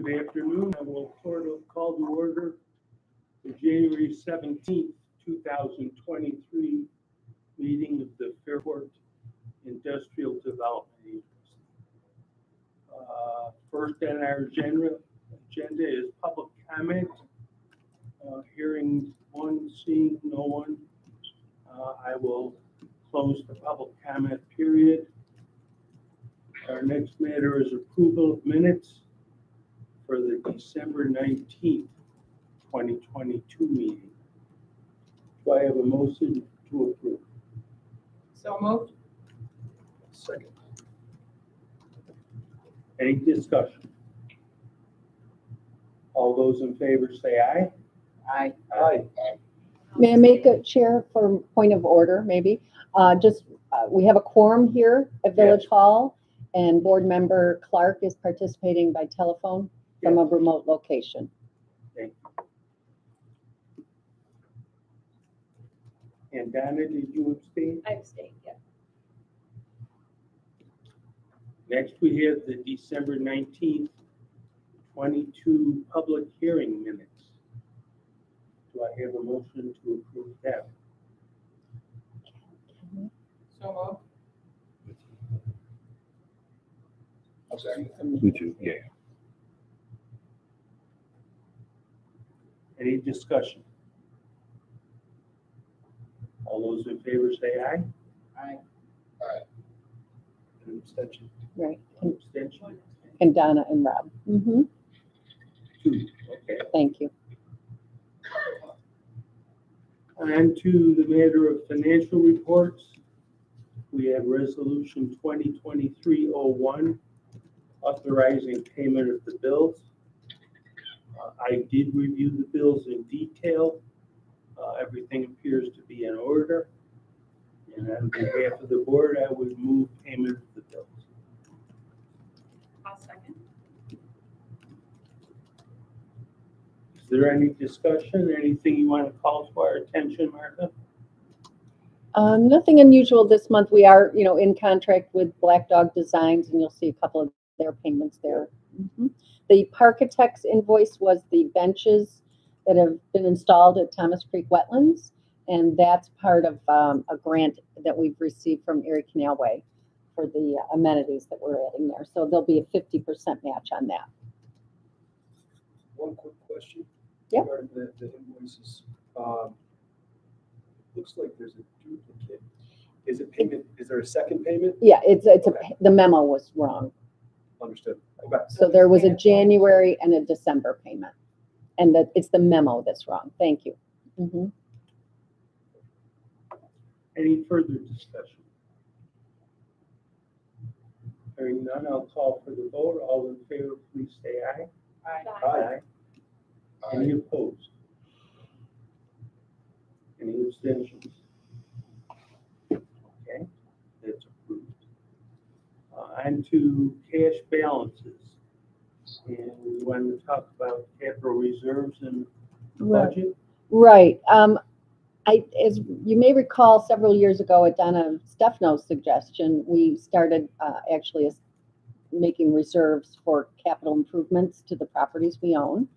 Good afternoon. I will call to order the January 17th, 2023 meeting of the Fairport Industrial Development Agency. First on our agenda is public comment. Hearing one, seeing no one, I will close the public comment period. Our next matter is approval of minutes for the December 19th, 2022 meeting. Do I have a motion to approve? So moved. Second. Any discussion? All those in favor say aye. Aye. Aye. May I make a chair for point of order, maybe? We have a quorum here at Village Yes. Hall, and board member Clark is participating by telephone from a remote location. Thank you. And Donna, did you abstain? I abstained, yeah. Next, we have the December 19th, 22 public hearing minutes. Do I have a motion to approve that? So Me too, yeah. Any discussion? All those in favor say aye. moved. Aye. An abstention. Right, An abstention. and Donna and Rob. Mhm. 2. Okay. Thank you. On to the matter of financial reports. We have resolution 2023-01 authorizing payment of the bills. I did review the bills in detail. Everything appears to be in order. And on behalf of the board, I would move payment of the bills. I'll second. Is there any discussion, anything you want to call to our attention, Martha? Nothing unusual this month. We are, in contract with Black Dog Designs, and you'll see a couple of their payments there. Mhm. The Parkitect's invoice was the benches that have been installed at Thomas Creek Wetlands, and that's part of a grant that we've received from Erie Canalway for the amenities that we're adding there. So there'll be a 50% match on that. One quick question. Yep. Regarding the invoices. Looks like there's a duplicate. Is it payment, is there a second payment? Yeah, the memo was wrong. Understood. Okay. So there was a January and a December payment, and it's the memo that's wrong. Thank you. Mhm. Any further discussion? Hearing none, I'll call for the vote. All in favor, please say aye. Aye. Any opposed? Any abstentions? Okay, that's approved. On to cash balances. And we want to talk about capital reserves and budget. Right. As you may recall, several years ago at Donna Stefano's suggestion, we started actually making reserves for capital improvements to the properties we own.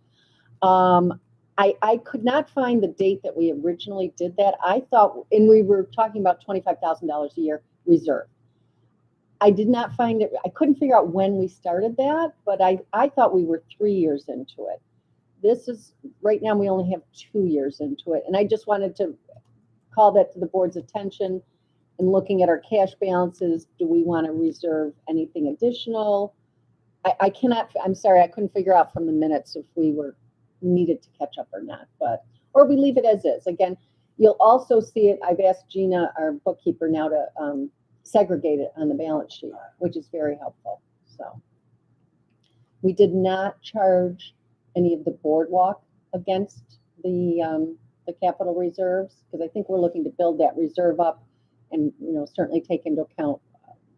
I could not find the date that we originally did that. I thought, and we were talking about $25,000 a year reserve. I did not find it. I couldn't figure out when we started that, but I thought we were 3 years into it. This is, right now, we only have 2 years into it. And I just wanted to call that to the board's attention. And looking at our cash balances, do we want to reserve anything additional? I'm sorry, I couldn't figure out from the minutes if we were needed to catch up or not, or we leave it as is. Again, you'll also see it. I've asked Gina, our bookkeeper, now to segregate it on the balance sheet, which is very helpful. So we did not charge any of the boardwalk against the capital reserves, because I think we're looking to build that reserve up and certainly take into account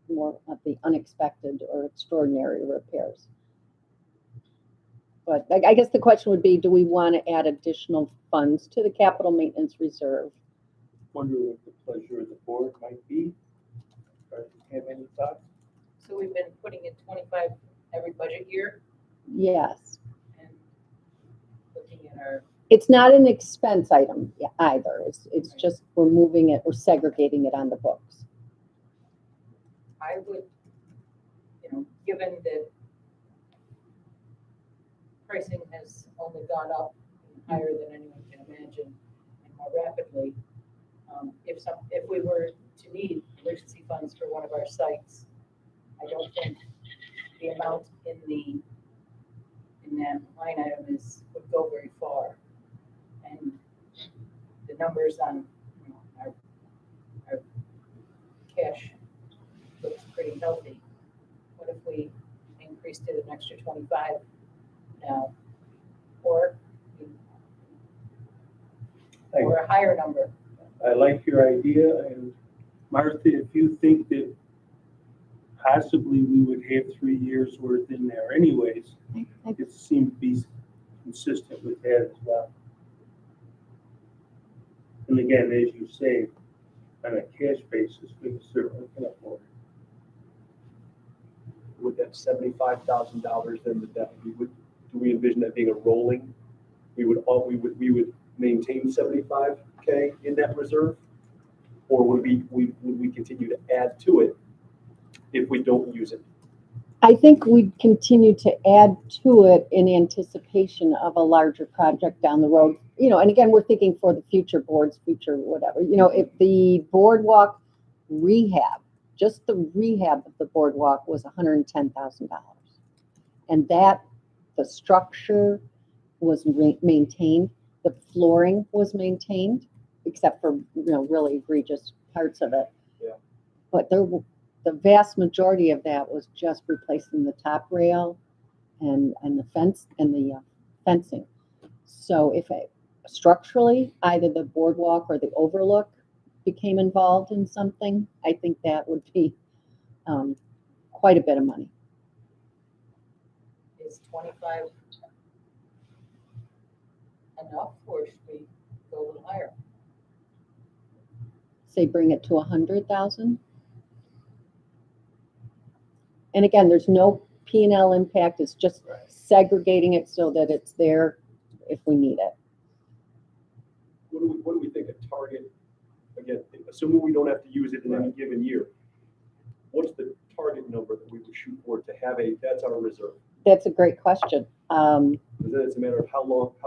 more of the unexpected or extraordinary repairs. But I guess the question would be, do we want to add additional funds to the capital maintenance reserve? Wonder what the pleasure of the board might be. Or have any thoughts? So we've been putting in 25 every budget year. Yes. our, It's not an expense item either. It's just, we're moving it, we're segregating it on the books. I would, given that pricing has only gone up higher than anyone can imagine and more rapidly, if we were to need emergency funds for one of our sites, I don't think the amount in that line item would go very far. And the numbers on our cash looks pretty healthy. What if we increased it an extra 25 now, or a higher number? I like your idea, and Martha, if you think that possibly we would have 3 years worth in there anyways, it seemed to be consistent with that as well. And again, as you say, on a cash basis, we certainly can afford it. Would that $75,000 then do we envision that being a rolling? We would maintain 75K in that reserve, or would we continue to add to it if we don't use it? I think we'd continue to add to it in anticipation of a larger project down the road. And again, we're thinking for the future boards, future whatever. If the boardwalk rehab, just the rehab of the boardwalk was $110,000. And that, the structure was maintained, the flooring was maintained, except for, really egregious parts of it. Yeah. But the vast majority of that was just replacing the top rail and the fence and the fencing. So if structurally either the boardwalk or the overlook became involved in something, I think that would be quite a bit of money. Is 25 enough, or should we go a little higher? Say bring it to 100,000. And again, there's no P&L impact. It's just segregating it so that it's there if we need it. What do we think a target, again, assuming we don't have to use it in any given year, what's the target number that we would shoot for to have that's our reserve? That's a great question. Because then it's a matter of how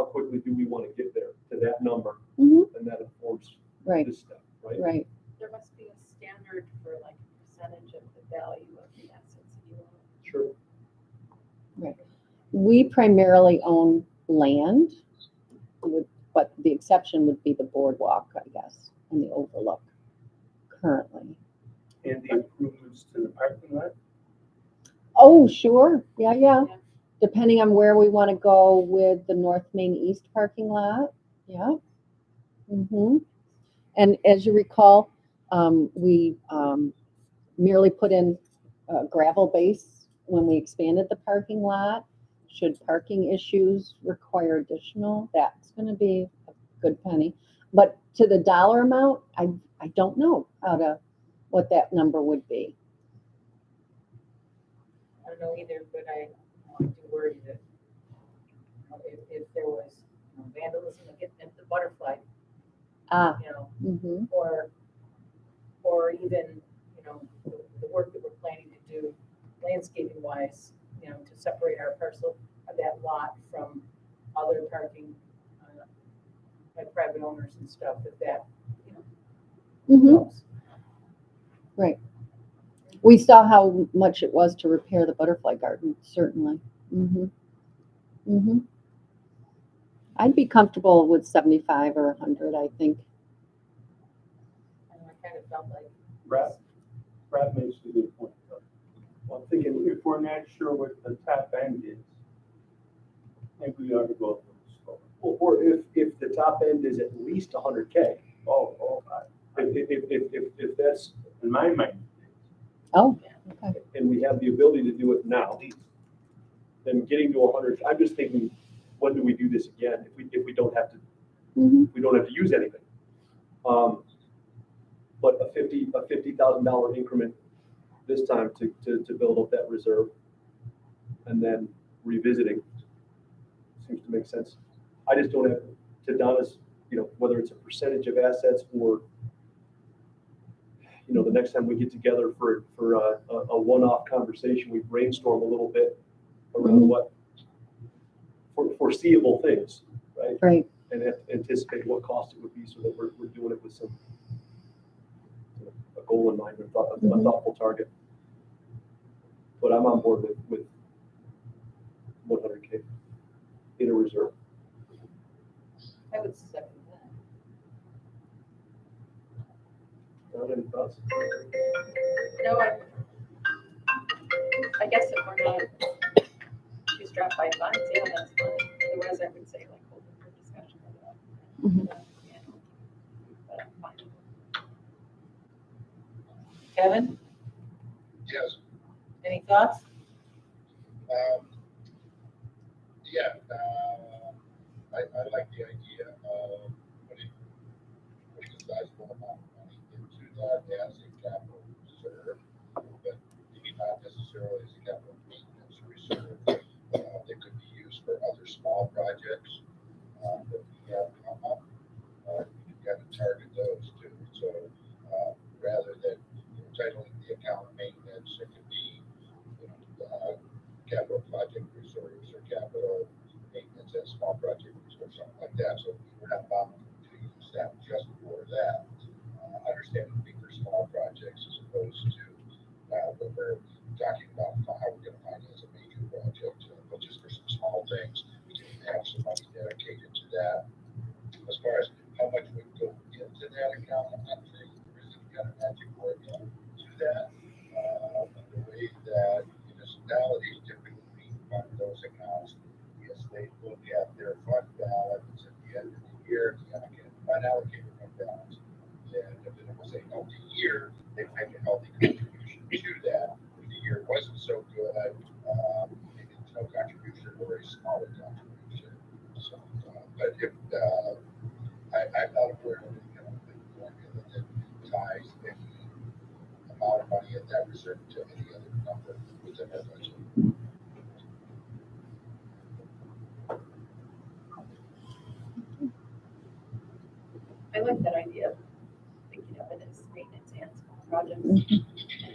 quickly do we want to get there to that number, Mhm. and that informs Right. this step, right? Right. There must be a standard for like a percentage of the value of the assets that you own. Sure. We primarily own land, but the exception would be the boardwalk, I guess, and the overlook currently. And the improvements to the parking lot? Oh, sure. Yeah. Depending on where we want to go with the North Main East parking lot. Yeah. And as you recall, we merely put in a gravel base when we expanded the parking lot. Should parking issues require additional, that's going to be a good penny. But to the dollar amount, I don't know what that number would be. I don't know either, but I do worry that if there was vandalism at the butterfly, Mm-hmm. or even the work that we're planning to do landscaping wise, to separate our parcel of that lot from other parking by private owners and stuff, that Mm-hmm. helps. Right. We saw how much it was to repair the butterfly garden, certainly. I'd be comfortable with 75 or 100, I think. And I kind of felt like Rob makes a good point, though. Well, I'm thinking if we're not sure what the top end is, I think we ought to go a little slower. Or if the top end is at least 100K. If that's In my mind, Oh, okay. and we have the ability to do it now, then getting to 100. I'm just thinking, when do we do this again? If we don't have to, we don't have to use anything. But a $50,000 increment this time to build up that reserve, and then revisiting seems to make sense. I just don't have, to Donna's, whether it's a percentage of assets or, the next time we get together for a one-off conversation, we brainstorm a little bit around what foreseeable things, right? Right. And anticipate what cost it would be so that we're doing it with some, a goal in mind, a thoughtful target. But I'm on board with 100K in a reserve. I would second that. Not any thoughts? No, I guess if we're not too strapped by funds, yeah, that's fine. Otherwise, I would say like hold it for discussion about Mhm. that. But I'm fine. Kevin, Yes, any thoughts? yeah, I like the idea of putting a sizable amount of money into that as a capital reserve, but maybe not necessarily as a capital maintenance reserve. That could be used for other small projects that we have come up. We can kind of target those too. So rather than titling the account maintenance, it could be capital project reserves or capital maintenance and small project reserves, something like that. So we're not bound to use that just for that. Understanding bigger small projects as opposed to what we're talking about how we're going to finance a major project, but just for some small things, we can have some money dedicated to that. As far as how much would go into that account, I'm not saying there isn't kind of magic formula to that. The way that municipalities typically fund those accounts is they look at their fund balance at the end of the year, unallocated fund balance. And if it was a healthy year, they make a healthy contribution to that. If the year wasn't so good, maybe there's no contribution or a smaller contribution. So, but if I'm not aware of any kind of formula that ties any amount of money in that reserve to any other number within our budget. I like that idea. Thinking of it as maintenance and small projects. Mhm.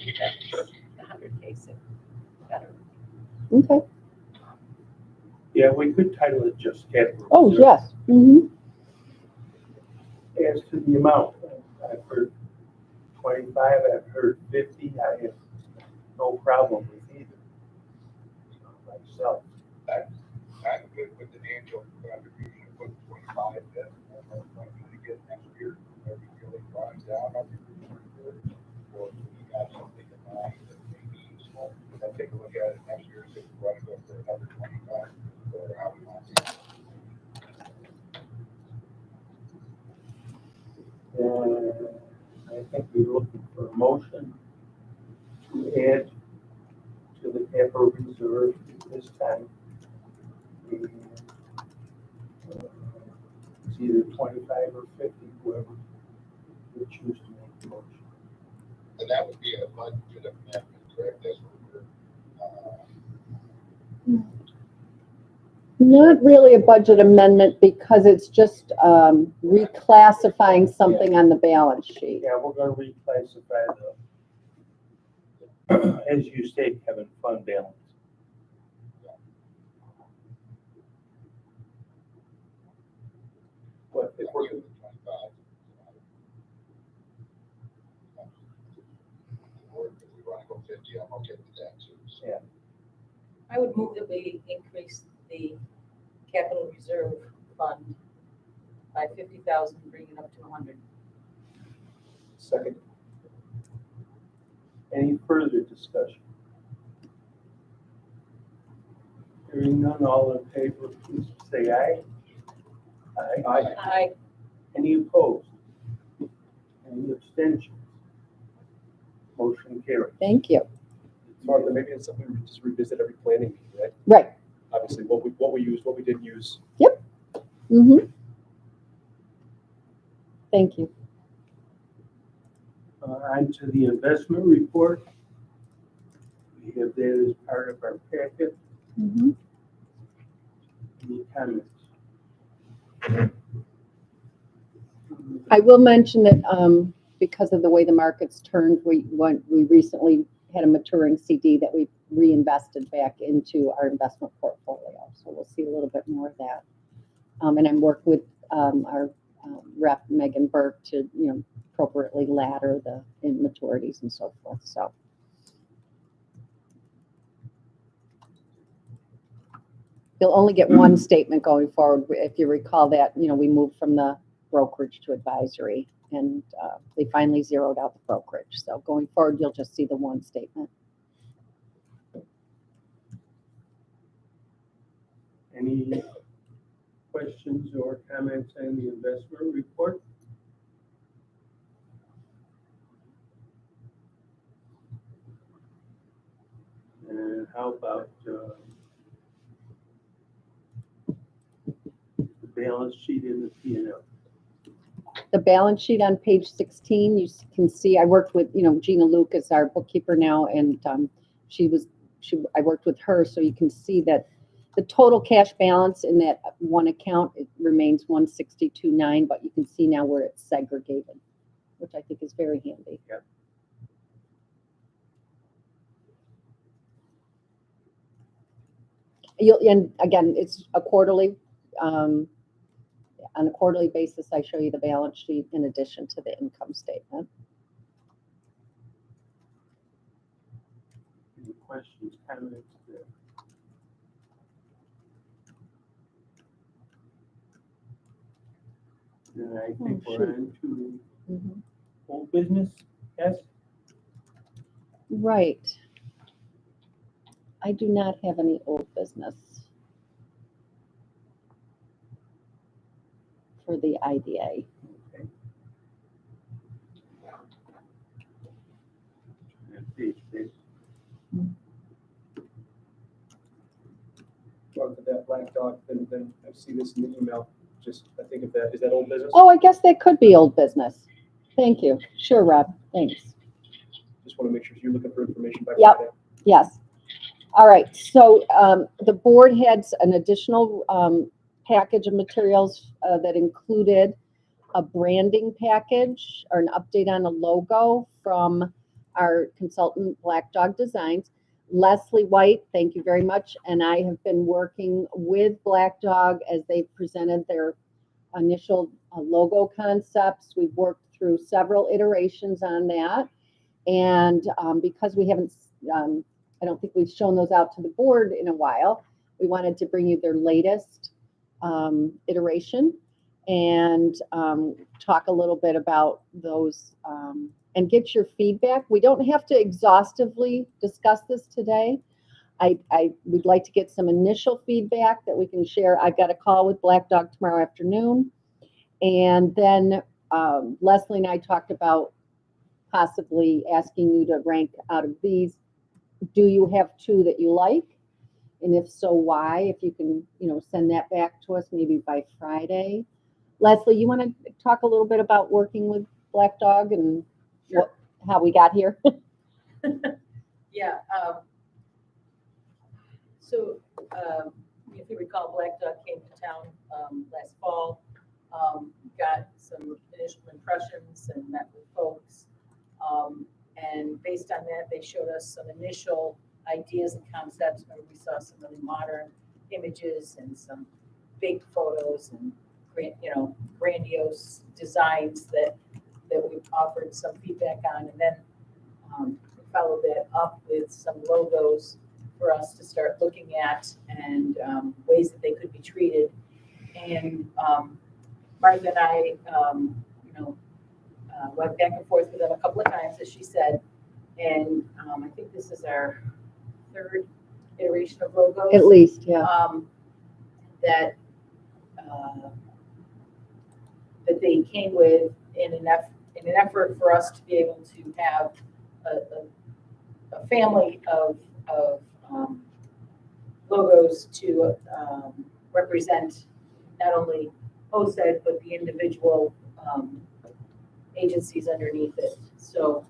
And that's the 100K, so better. Okay. Yeah, we could title it just capital. Oh, reserve. yes. Mm-hmm. As to the amount, I've heard 25, I've heard 50, I have no problem with either. Myself. I'm good with an annual contribution of 25, then I'm going to get next year. Are we really drawing down on the reserve? Or do we have something in mind that may be useful? And take a look at it next year, see if we want to go for another 25, or how we want to. I think we're looking for a motion to add to the capital reserve this time. It's either 25 or 50, whoever would choose to make the motion. And that would be a budget amendment, correct? That's what we're, Not really a budget amendment because it's just reclassifying something on the balance sheet. Yeah, we're gonna reclassify as you state, Kevin, fund balance. But if we're, 25. Or if we want to go 50, I'm okay with that too. So. Yeah. I would move that we increase the capital reserve fund by 50,000, bring it up to 100. second, Any further discussion? Hearing none, all in favor, please say aye. Aye. I Any opposed? Any abstentions? Motion carried. Thank you. Martha, maybe it's something we just revisit every planning meeting, right? Right. Obviously, what we used, what we didn't use. Mm-hmm. Thank you. On to the investment report. We have that as part of our packet. Mm-hmm. Any comments? I will mention that because of the way the market's turned, we recently had a maturing CD that we reinvested back into our investment portfolio. So we'll see a little bit more of that. And I'm working with our rep, Megan Burke, to appropriately ladder the maturities and so forth. So. You'll only get one statement going forward. If you recall that, we moved from the brokerage to advisory, and they finally zeroed out the brokerage. So going forward, you'll just see the one statement. Any questions or comments on the investment report? And how about the balance sheet in the P&L? The balance sheet on page 16, you can see I worked with, Gina Lucas, our bookkeeper now, and I worked with her, so you can see that the total cash balance in that one account, it remains 162.9, but you can see now where it's segregated, which I think is very handy. Yep. And again, it's a quarterly. On a quarterly basis, I show you the balance sheet in addition to the income statement. Any questions, comments there? And I think we're on to old business, yes? Right. I do not have any old business for the IDA. Okay. Page, please. Talk to that black dog, then I see this in the email. Just, I think is that old business? Oh, I guess that could be old business. Thank you. Sure, Rob. Thanks. Just want to make sure you're looking for information by Yep. Friday. Yes. All right. So the board had an additional package of materials that included a branding package or an update on a logo from our consultant, Black Dog Designs. Leslie White, thank you very much. And I have been working with Black Dog as they presented their initial logo concepts. We've worked through several iterations on that. And because we haven't, I don't think we've shown those out to the board in a while, we wanted to bring you their latest iteration and talk a little bit about those and get your feedback. We don't have to exhaustively discuss this today. I would like to get some initial feedback that we can share. I've got a call with Black Dog tomorrow afternoon. And then Leslie and I talked about possibly asking you to rank out of these. Do you have two that you like? And if so, why? If you can, send that back to us maybe by Friday. Leslie, you want to talk a little bit about working with Black Dog and how we got here? Yeah. So if you recall, Black Dog came to town last fall, got some initial impressions and met with folks. And based on that, they showed us some initial ideas and concepts. Remember, we saw some really modern images and some big photos and grandiose designs that we've offered some feedback on, and then followed that up with some logos for us to start looking at and ways that they could be treated. And Martha and I, went back and forth with them a couple of times, as she said, and I think this is our third iteration of logos. At least, yeah. That they came with in an effort for us to be able to have a family of logos to represent not only OSED, but the individual agencies underneath it. So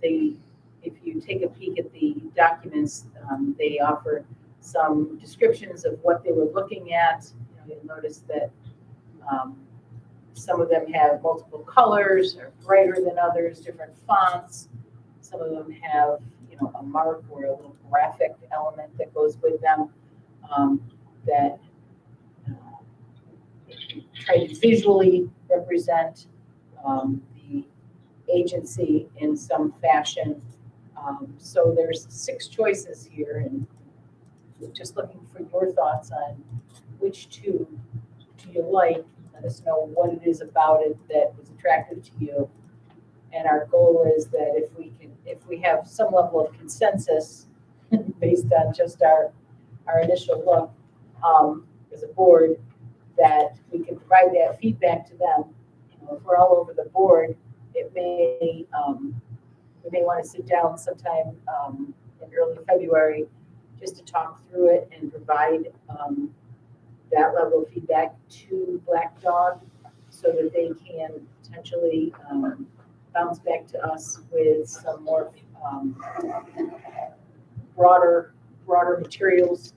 if you take a peek at the documents, they offer some descriptions of what they were looking at. You'll notice that Some of them have multiple colors, are brighter than others, different fonts. Some of them have, a mark or a little graphic element that goes with them, that try to visually represent the agency in some fashion. So there's 6 choices here, and just looking for your thoughts on which 2 do you like. Let us know what it is about it that was attractive to you. And our goal is that if we have some level of consensus based on just our initial look as a board, that we can provide that feedback to them. If we're all over the board, we may want to sit down sometime in early February just to talk through it and provide that level of feedback to Black Dog so that they can potentially bounce back to us with some more broader materials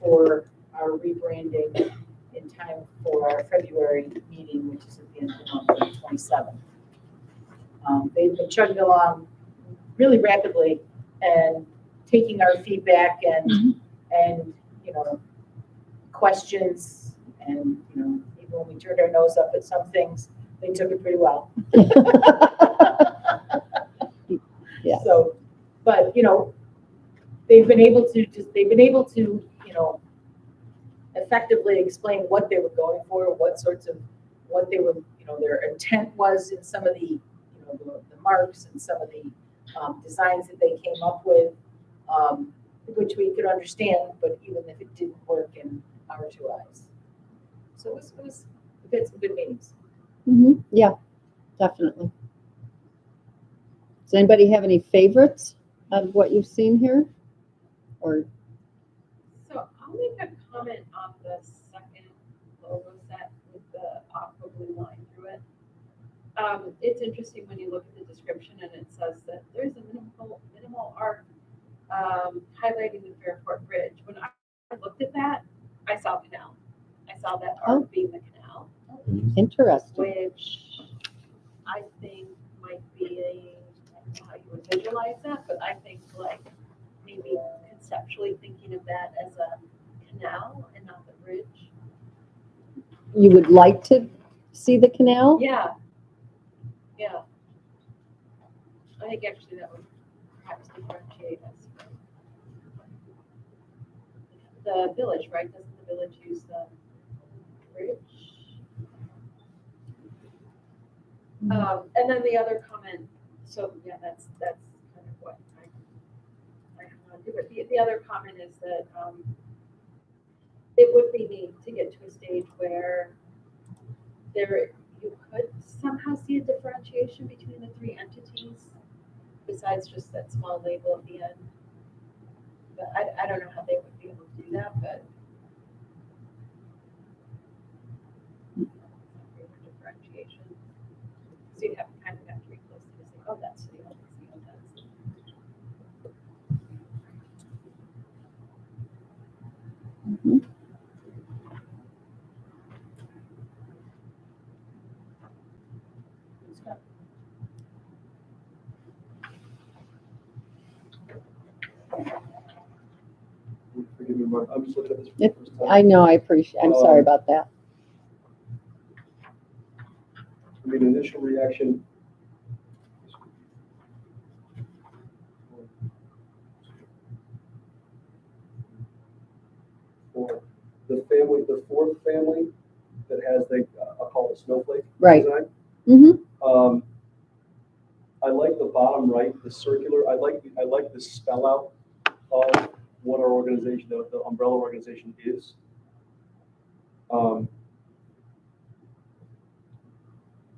for our rebranding in time for our February meeting, which is at the end of the month, on the 27th. They've been chugging along really rapidly and taking our feedback and questions, and even when we turned our nose up at some things, they took it pretty well. Yeah. So, but they've been able to effectively explain what they were going for, what they were, their intent was in some of the the marks and some of the designs that they came up with, which we could understand, but even if it didn't work in our 2 eyes. So we've had some good meetings. Yeah, definitely. Does anybody have any favorites of what you've seen here? Or So I'll make a comment on the second logo set with the aqua blue line through it. It's interesting when you look at the description and it says that there's a minimal art highlighting the Fairport Bridge. When I looked at that, I saw canal. I saw that art being the canal, interesting. which I think might be I don't know how you would visualize that, but I think maybe conceptually thinking of that as a canal and not the bridge. You would like to see the canal? Yeah. Yeah. I think actually that would perhaps differentiate us from the village, right? Doesn't the village use the bridge? And then the other comment, so yeah, that's kind of what I want to do. But the other comment is that it would be neat to get to a stage where you could somehow see a differentiation between the 3 entities, besides just that small label at the end. But I don't know how they would be able to do that, but differentiation. So you'd have to kind of read closely to say, oh, that's the other, that's. Mhm. Forgive me, Mark, I'm just looking at this for Yep, the first time. I know, I'm sorry about that. I mean, initial reaction. For the 4th family that has I'll call it snowflake Right. design. Mm-hmm. I like the bottom right, the circular. I like the spell out of what our organization, the umbrella organization is.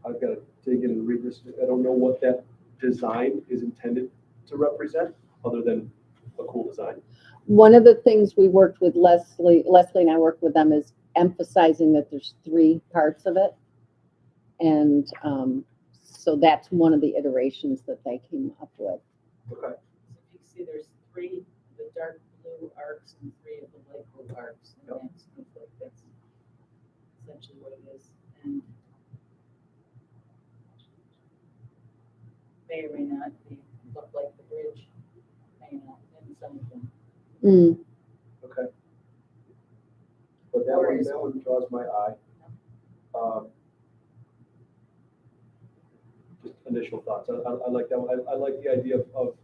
I've got to dig in and read this. I don't know what that design is intended to represent, other than a cool design. One of the things we worked with Leslie and I worked with them is emphasizing that there's 3 parts of it. And so that's one of the iterations that they came up with. Okay. So if you see, there's 3 the dark blue arcs and 3 of the light blue arcs, and that's essentially what it is. may or may not look like the bridge, may not, in some of them. Okay. But that one draws my eye. Just initial thoughts. I like that one. I like the idea of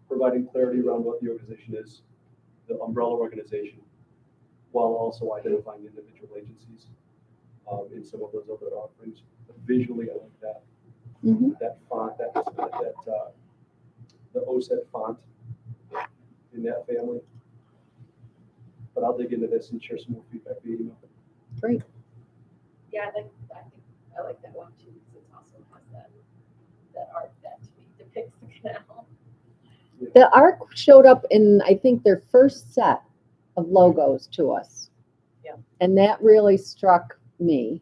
providing clarity around what the organization is, the umbrella organization, while also identifying individual agencies in some of those other offerings. But visually, I like that. That font, the OSET font in that family. But I'll dig into this and share some more feedback via email. Great. Yeah, I like that one too, because it also has that art that to me depicts the canal. The ARC showed up in, I think, their first set of logos to us. Yeah. And that really struck me.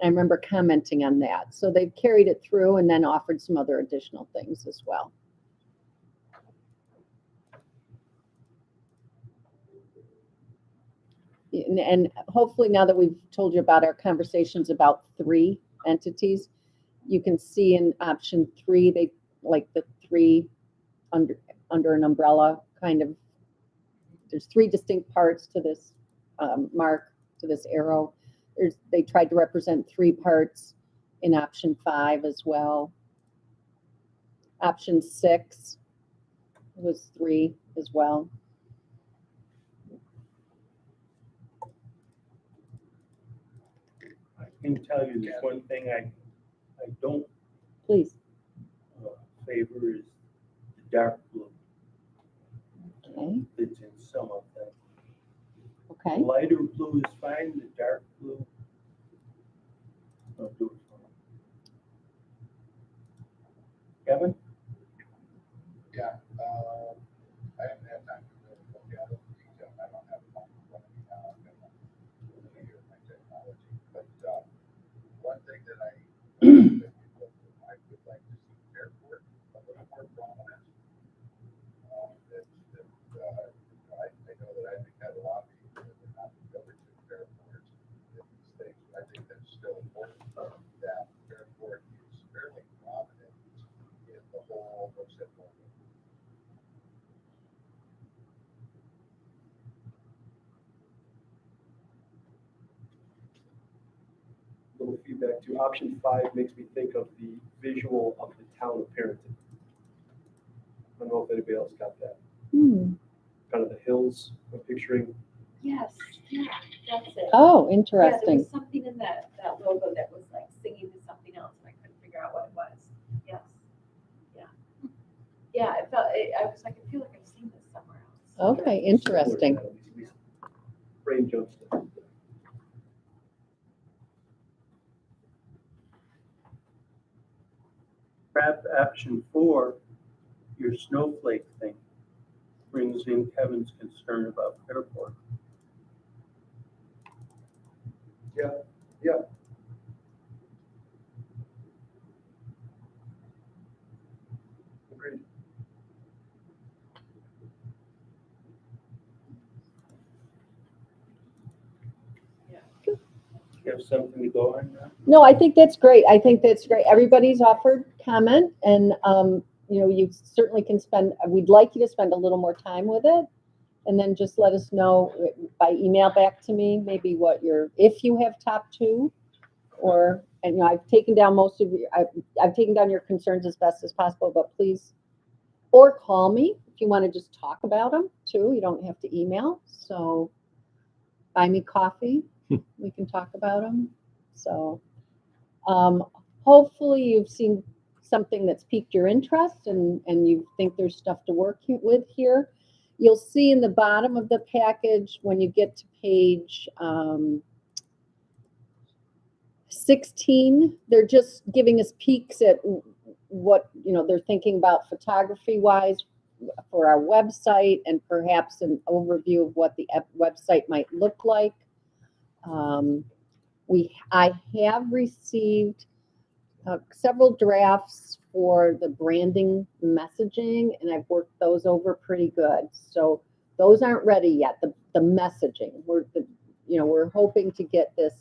I remember commenting on that. So they've carried it through and then offered some other additional things as well. And hopefully now that we've told you about our conversations about 3 entities, you can see in option 3, they like the 3 under an umbrella kind of, there's 3 distinct parts to this mark, to this arrow. They tried to represent 3 parts in option 5 as well. Option 6 was 3 as well. I can tell you there's one thing I don't Please. favor is the dark blue. Okay. It's in some of them. Okay. Lighter blue is fine, the dark blue, don't do it for me. Kevin? Yeah, I haven't had time to really look at it in detail. I don't have it on in front of me now. I've got my computer, my technology. But one thing that I would like to see Fairport a little more prominent. I know that I've had a lot of people that are not covered to Fairport in these things. I think that's still important that Fairport is fairly prominent in the whole OSET logo. Little feedback to option 5 makes me think of the visual of the town of Parenton. I don't know if anybody else got that. Kind of the hills, I'm picturing. Yes, yeah, that's it. Oh, Yeah, there interesting. was something in that logo that was like singing to something else, and I couldn't figure out what it was. Yes. Yeah. Yeah, I was like, I feel like I've seen this somewhere else. Okay, interesting. Brain jumps to. Perhaps option 4, your snowflake thing, brings in Kevin's concern about Fairport. Yeah. Agreed. You have something to go on now? No, I think that's great. I think that's great. Everybody's offered comment and, you certainly can we'd like you to spend a little more time with it. And then just let us know by email back to me, maybe if you have top 2 and I've taken down most of I've taken down your concerns as best as possible, but please, or call me if you want to just talk about them too. You don't have to email. So buy me coffee. We can talk about them. So hopefully you've seen something that's piqued your interest and you think there's stuff to work with here. You'll see in the bottom of the package when you get to page 16, they're just giving us peeks at what they're thinking about photography wise for our website and perhaps an overview of what the website might look like. I have received several drafts for the branding messaging, and I've worked those over pretty good. So those aren't ready yet. The messaging, we're hoping to get this,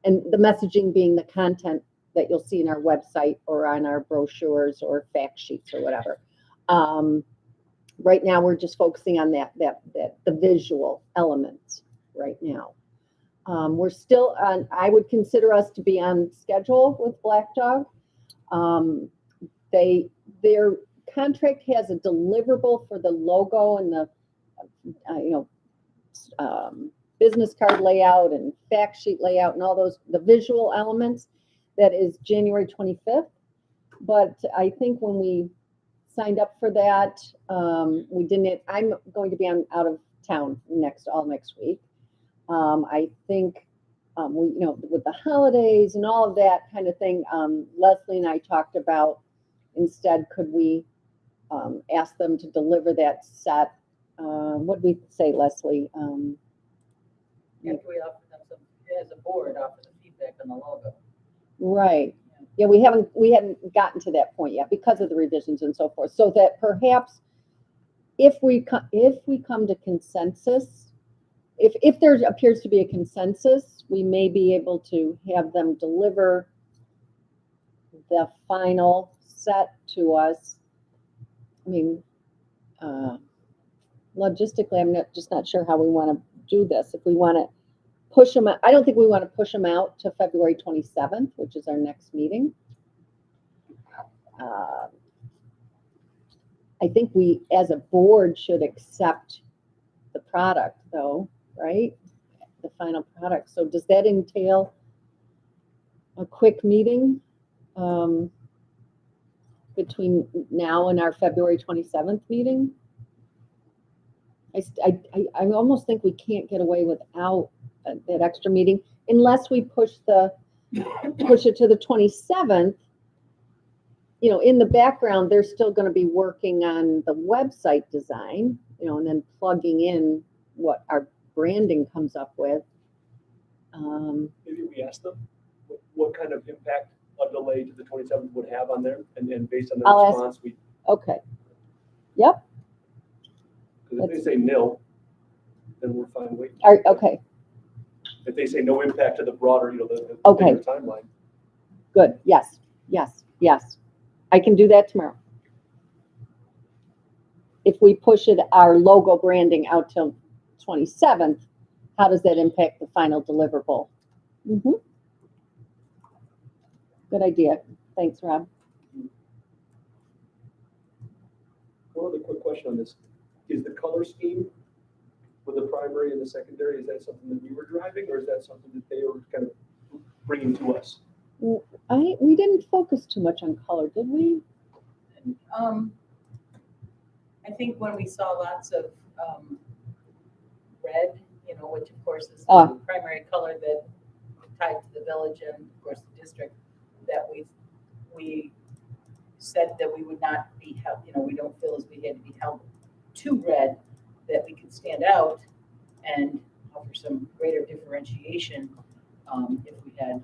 and the messaging being the content that you'll see in our website or on our brochures or fact sheets or whatever. Right now, we're just focusing on the visual elements right now. We're still on, I would consider us to be on schedule with Black Dog. Their contract has a deliverable for the logo and the, business card layout and fact sheet layout and all those, the visual elements. That is January 25th. But I think when we signed up for that, we didn't, I'm going to be out of town all next week. I think, with the holidays and all of that kind of thing, Leslie and I talked about instead, could we ask them to deliver that set? What did we say, Leslie? After we offer them some, as a board, offer the feedback on the logo. Right. Yeah, we hadn't gotten to that point yet because of the revisions and so forth. So that perhaps if we come to consensus, if there appears to be a consensus, we may be able to have them deliver the final set to us. I mean, logistically, I'm not sure how we want to do this. If we want to push them out, I don't think we want to push them out to February 27th, which is our next meeting. I think we, as a board, should accept the product, though, right? The final product. So does that entail a quick meeting between now and our February 27th meeting? I almost think we can't get away without that extra meeting unless we push it to the 27th. In the background, they're still going to be working on the website design, and then plugging in what our branding comes up with. Maybe we ask them what kind of impact a delay to the 27th would have on them, and then based on the I'll ask- response, we. Okay. Yep. Because if they say nil, then we're fine waiting. Okay. If they say no impact to the broader, the Okay. bigger timeline. Good. Yes. I can do that tomorrow. If we push our logo branding out till 27th, how does that impact the final deliverable? Good idea. Thanks, Rob. One other quick question on this. Is the color scheme with the primary and the secondary, is that something that we were driving, or is that something that they were kind of bringing to us? We didn't focus too much on color, did we? I think when we saw lots of red, which of course is Ah. the primary color that tied to the village and of course the district, that we said that we would not be held, we don't feel as we had to be held too red, that we could stand out and offer some greater differentiation if we had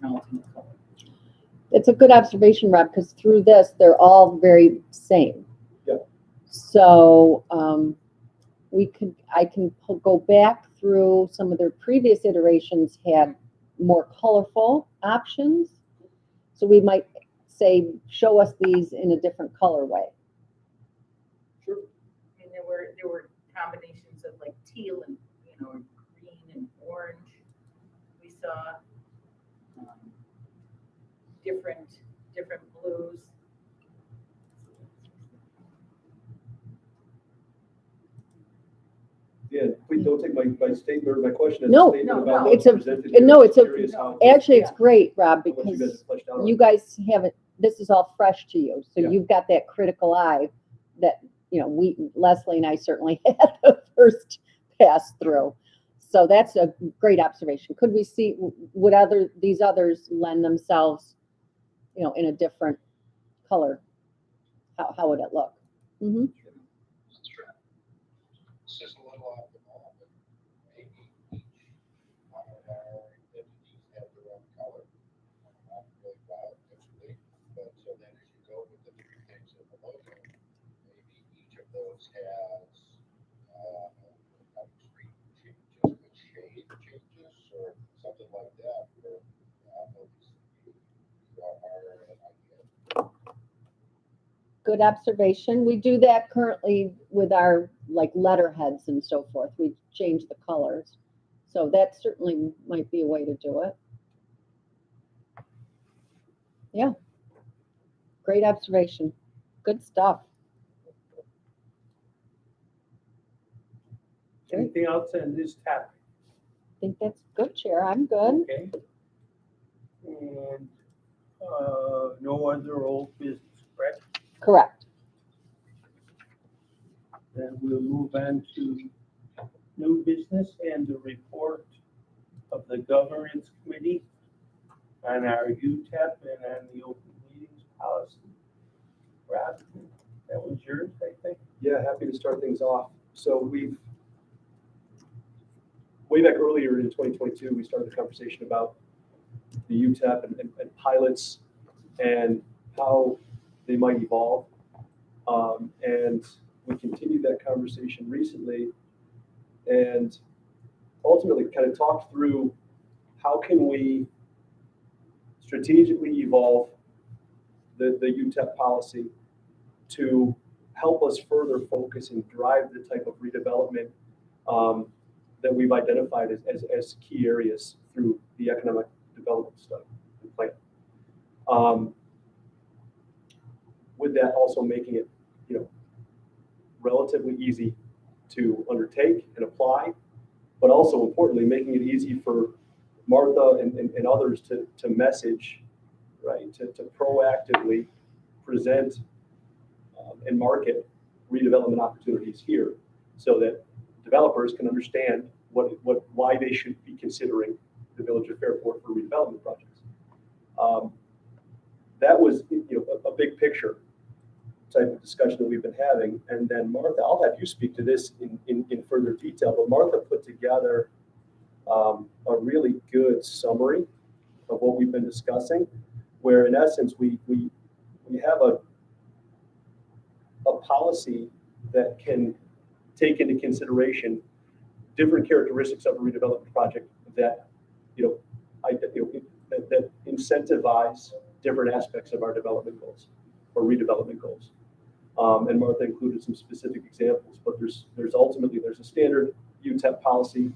an alternate color. It's a good observation, Rob, because through this, they're all very same. Yeah. So I can go back through some of their previous iterations had more colorful options. So we might say, show us these in a different color way. Sure. I mean, there were combinations of like teal and, green and orange. We saw different blues. Yeah, please don't take my statement or my question as No, a statement about no, what's it's presented here. no, I'm it's a- curious how- Actually, it's Yeah. great, Rob, how much you guys because have fleshed out on you it. guys haven't, this is all fresh to you. So Yeah. you've got that critical eye that, Leslie and I certainly had the first pass through. So that's a great observation. Could we see, would these others lend themselves, in a different color? How would it look? Mm-hmm. It's just a little off the ball, but maybe each one of our entities have their own color. Not really wild differently, but so then as you go with the different things in the logo, maybe each of those has extreme changes, with shade changes or something like that. Or, good observation. We do that currently with our like letterheads and so forth. We change the colors. So that certainly might be a way to do it. Yeah. Great observation. Good stuff. Anything else on this topic? I think that's good, Chair. I'm good. Okay. And, no other old business, correct? Correct. Then we'll move on to new business and the report of the governance committee on our UTEP and on the open meetings policy. Rob, that was yours, I think. Yeah, happy to start things off. So way back earlier in 2022, we started a conversation about the UTEP and pilots and how they might evolve. And we continued that conversation recently and ultimately kind of talked through how can we strategically evolve the UTEP policy to help us further focus and drive the type of redevelopment that we've identified as key areas through the economic development study and plan. With that also making it, relatively easy to undertake and apply, but also importantly, making it easy for Martha and others to message, right, to proactively present and market redevelopment opportunities here so that developers can understand why they should be considering the village of Fairport for redevelopment projects. That was a big picture type of discussion that we've been having. And then Martha, I'll have you speak to this in further detail, but Martha put together a really good summary of what we've been discussing, where in essence we have a policy that can take into consideration different characteristics of a redevelopment project that that incentivize different aspects of our development goals or redevelopment goals. And Martha included some specific examples, but there's a standard UTEP policy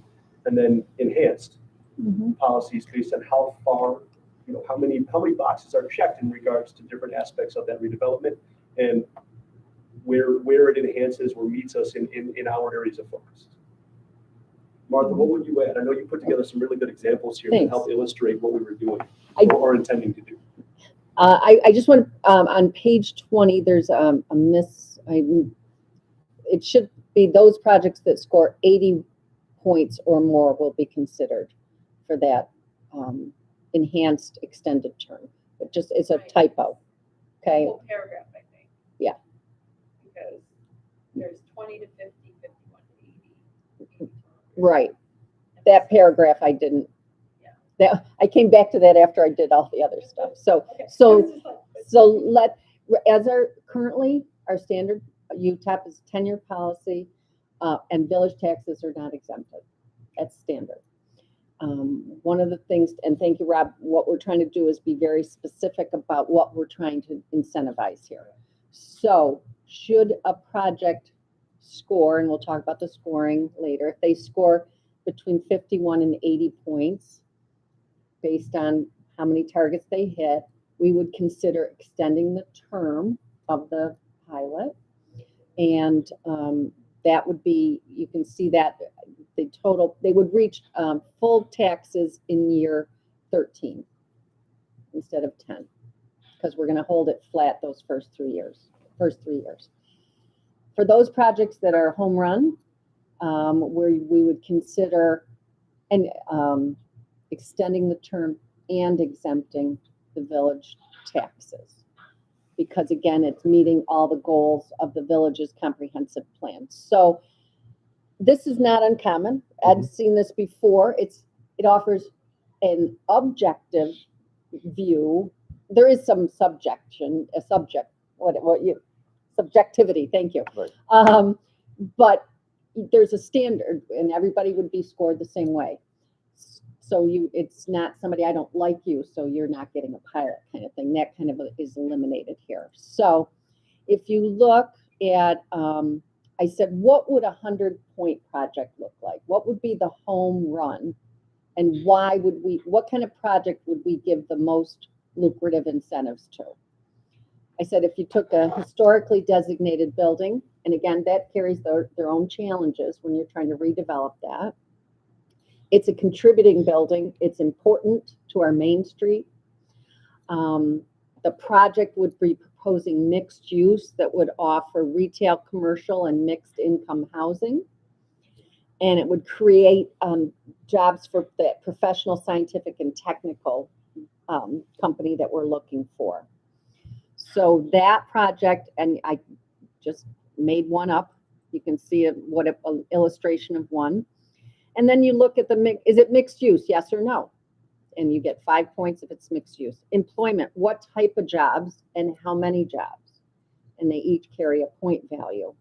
and then enhanced policies based on how far, how many boxes are checked in regards to different aspects of that redevelopment and where it enhances or meets us in our areas of focus. Martha, what would you add? I know you put together some really good examples here to help illustrate what we were doing or intending to do. I just want to, on page 20, there's a miss. It should be those projects that score 80 points or more will be considered for that enhanced extended term. It just is a typo. Okay. Whole paragraph, I think. Yeah. Because there's 20 to 50, 51 to 80. Right. That paragraph I didn't. That I came back to that after I did all the other stuff. So currently our standard UTEP is 10-year policy, and village taxes are not exempted. That's standard. One of the things, and thank you, Rob, what we're trying to do is be very specific about what we're trying to incentivize here. So should a project score, and we'll talk about the scoring later, if they score between 51 and 80 points, based on how many targets they hit, we would consider extending the term of the pilot. And that would be, you can see that the total, they would reach full taxes in year 13 instead of 10, because we're going to hold it flat those first 3 years. For those projects that are home run, where we would consider extending the term and exempting the village taxes. Because again, it's meeting all the goals of the village's comprehensive plan. So this is not uncommon. I've seen this before. It offers an objective view. There is some subjectivity, thank you. Right. But there's a standard and everybody would be scored the same way. So it's not somebody, I don't like you, so you're not getting a pilot kind of thing. That kind of is eliminated here. So if you look at, I said, what would a 100-point project look like? What would be the home run? And why would what kind of project would we give the most lucrative incentives to? I said, if you took a historically designated building, and again, that carries their own challenges when you're trying to redevelop that. It's a contributing building. It's important to our Main Street. The project would be proposing mixed use that would offer retail, commercial, and mixed income housing. And it would create jobs for the professional, scientific, and technical company that we're looking for. So that project, and I just made one up. You can see an illustration of one. And then you look at is it mixed use, yes or no? And you get 5 points if it's mixed use. Employment, what type of jobs and how many jobs? And they each carry a point value.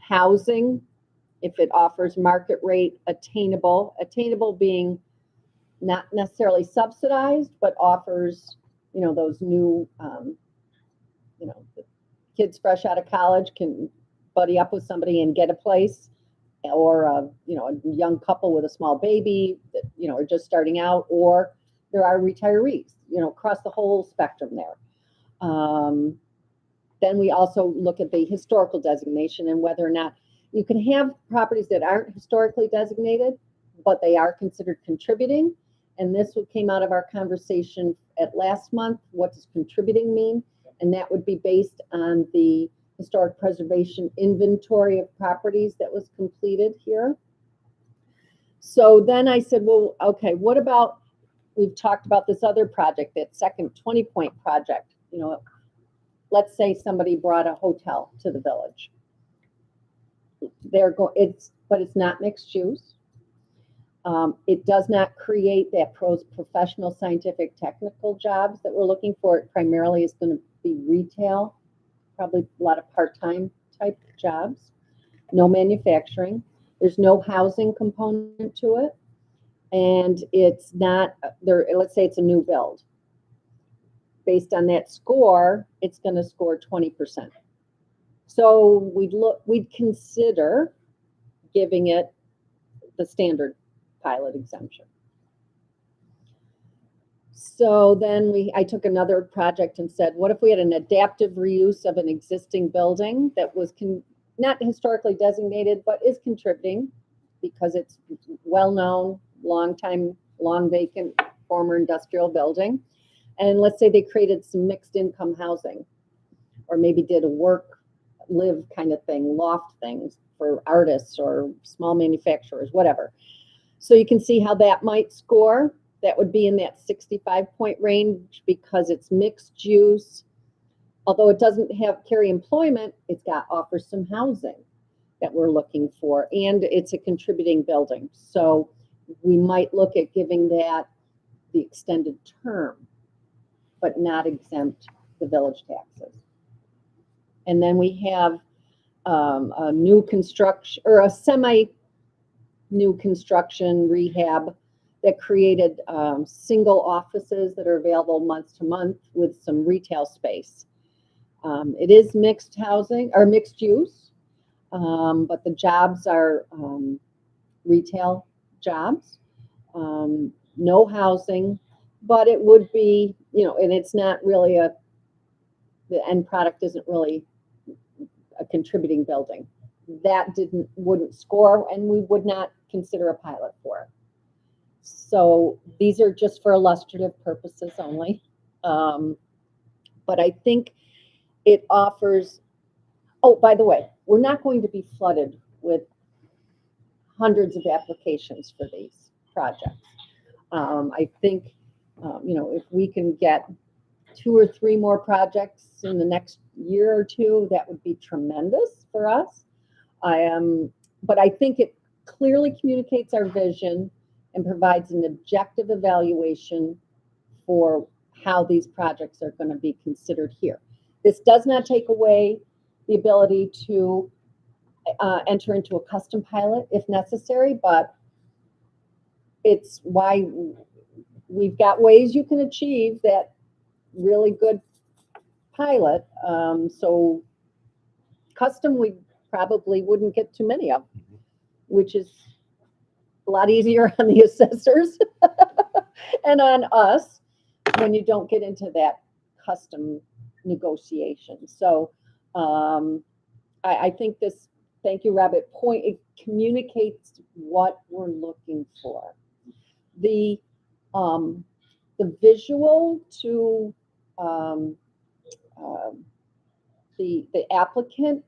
Housing, if it offers market rate, attainable being not necessarily subsidized, but offers, those new, the kids fresh out of college can buddy up with somebody and get a place, or a young couple with a small baby that are just starting out, or there are retirees, across the whole spectrum there. Then we also look at the historical designation and whether or not you can have properties that aren't historically designated, but they are considered contributing. And this came out of our conversation at last month. What does contributing mean? And that would be based on the historic preservation inventory of properties that was completed here. So then I said, well, okay, what about, we've talked about this other project, that second 20-point project. Let's say somebody brought a hotel to the village. But it's not mixed use. It does not create that professional, scientific, technical jobs that we're looking for. It primarily is going to be retail, probably a lot of part-time type jobs. No manufacturing. There's no housing component to it. And it's not there. Let's say it's a new build. Based on that score, it's going to score 20%. So we'd consider giving it the standard pilot exemption. So then I took another project and said, what if we had an adaptive reuse of an existing building that was not historically designated, but is contributing because it's well-known, long vacant, former industrial building. And let's say they created some mixed income housing, or maybe did a live kind of thing, loft things for artists or small manufacturers, whatever. So you can see how that might score. That would be in that 65-point range because it's mixed use. Although it doesn't carry employment, offers some housing that we're looking for, and it's a contributing building. So we might look at giving that the extended term, but not exempt the village taxes. And then we have a new construction, or a semi-new construction rehab that created single offices that are available month to month with some retail space. It is mixed housing or mixed use, but the jobs are retail jobs, no housing, but it would be, and it's not really the end product isn't really a contributing building. That wouldn't score, and we would not consider a pilot for it. So these are just for illustrative purposes only. But I think it offers, oh, by the way, we're not going to be flooded with hundreds of applications for these projects. I think, if we can get 2 or 3 more projects in the next year or two, that would be tremendous for us. But I think it clearly communicates our vision and provides an objective evaluation for how these projects are going to be considered here. This does not take away the ability to enter into a custom pilot if necessary, but it's why we've got ways you can achieve that really good pilot. So custom, we probably wouldn't get too many of, which is a lot easier on the assessors and on us when you don't get into that custom negotiation. So I think this, thank you, Rabbit, it communicates what we're looking for. The visual to the applicant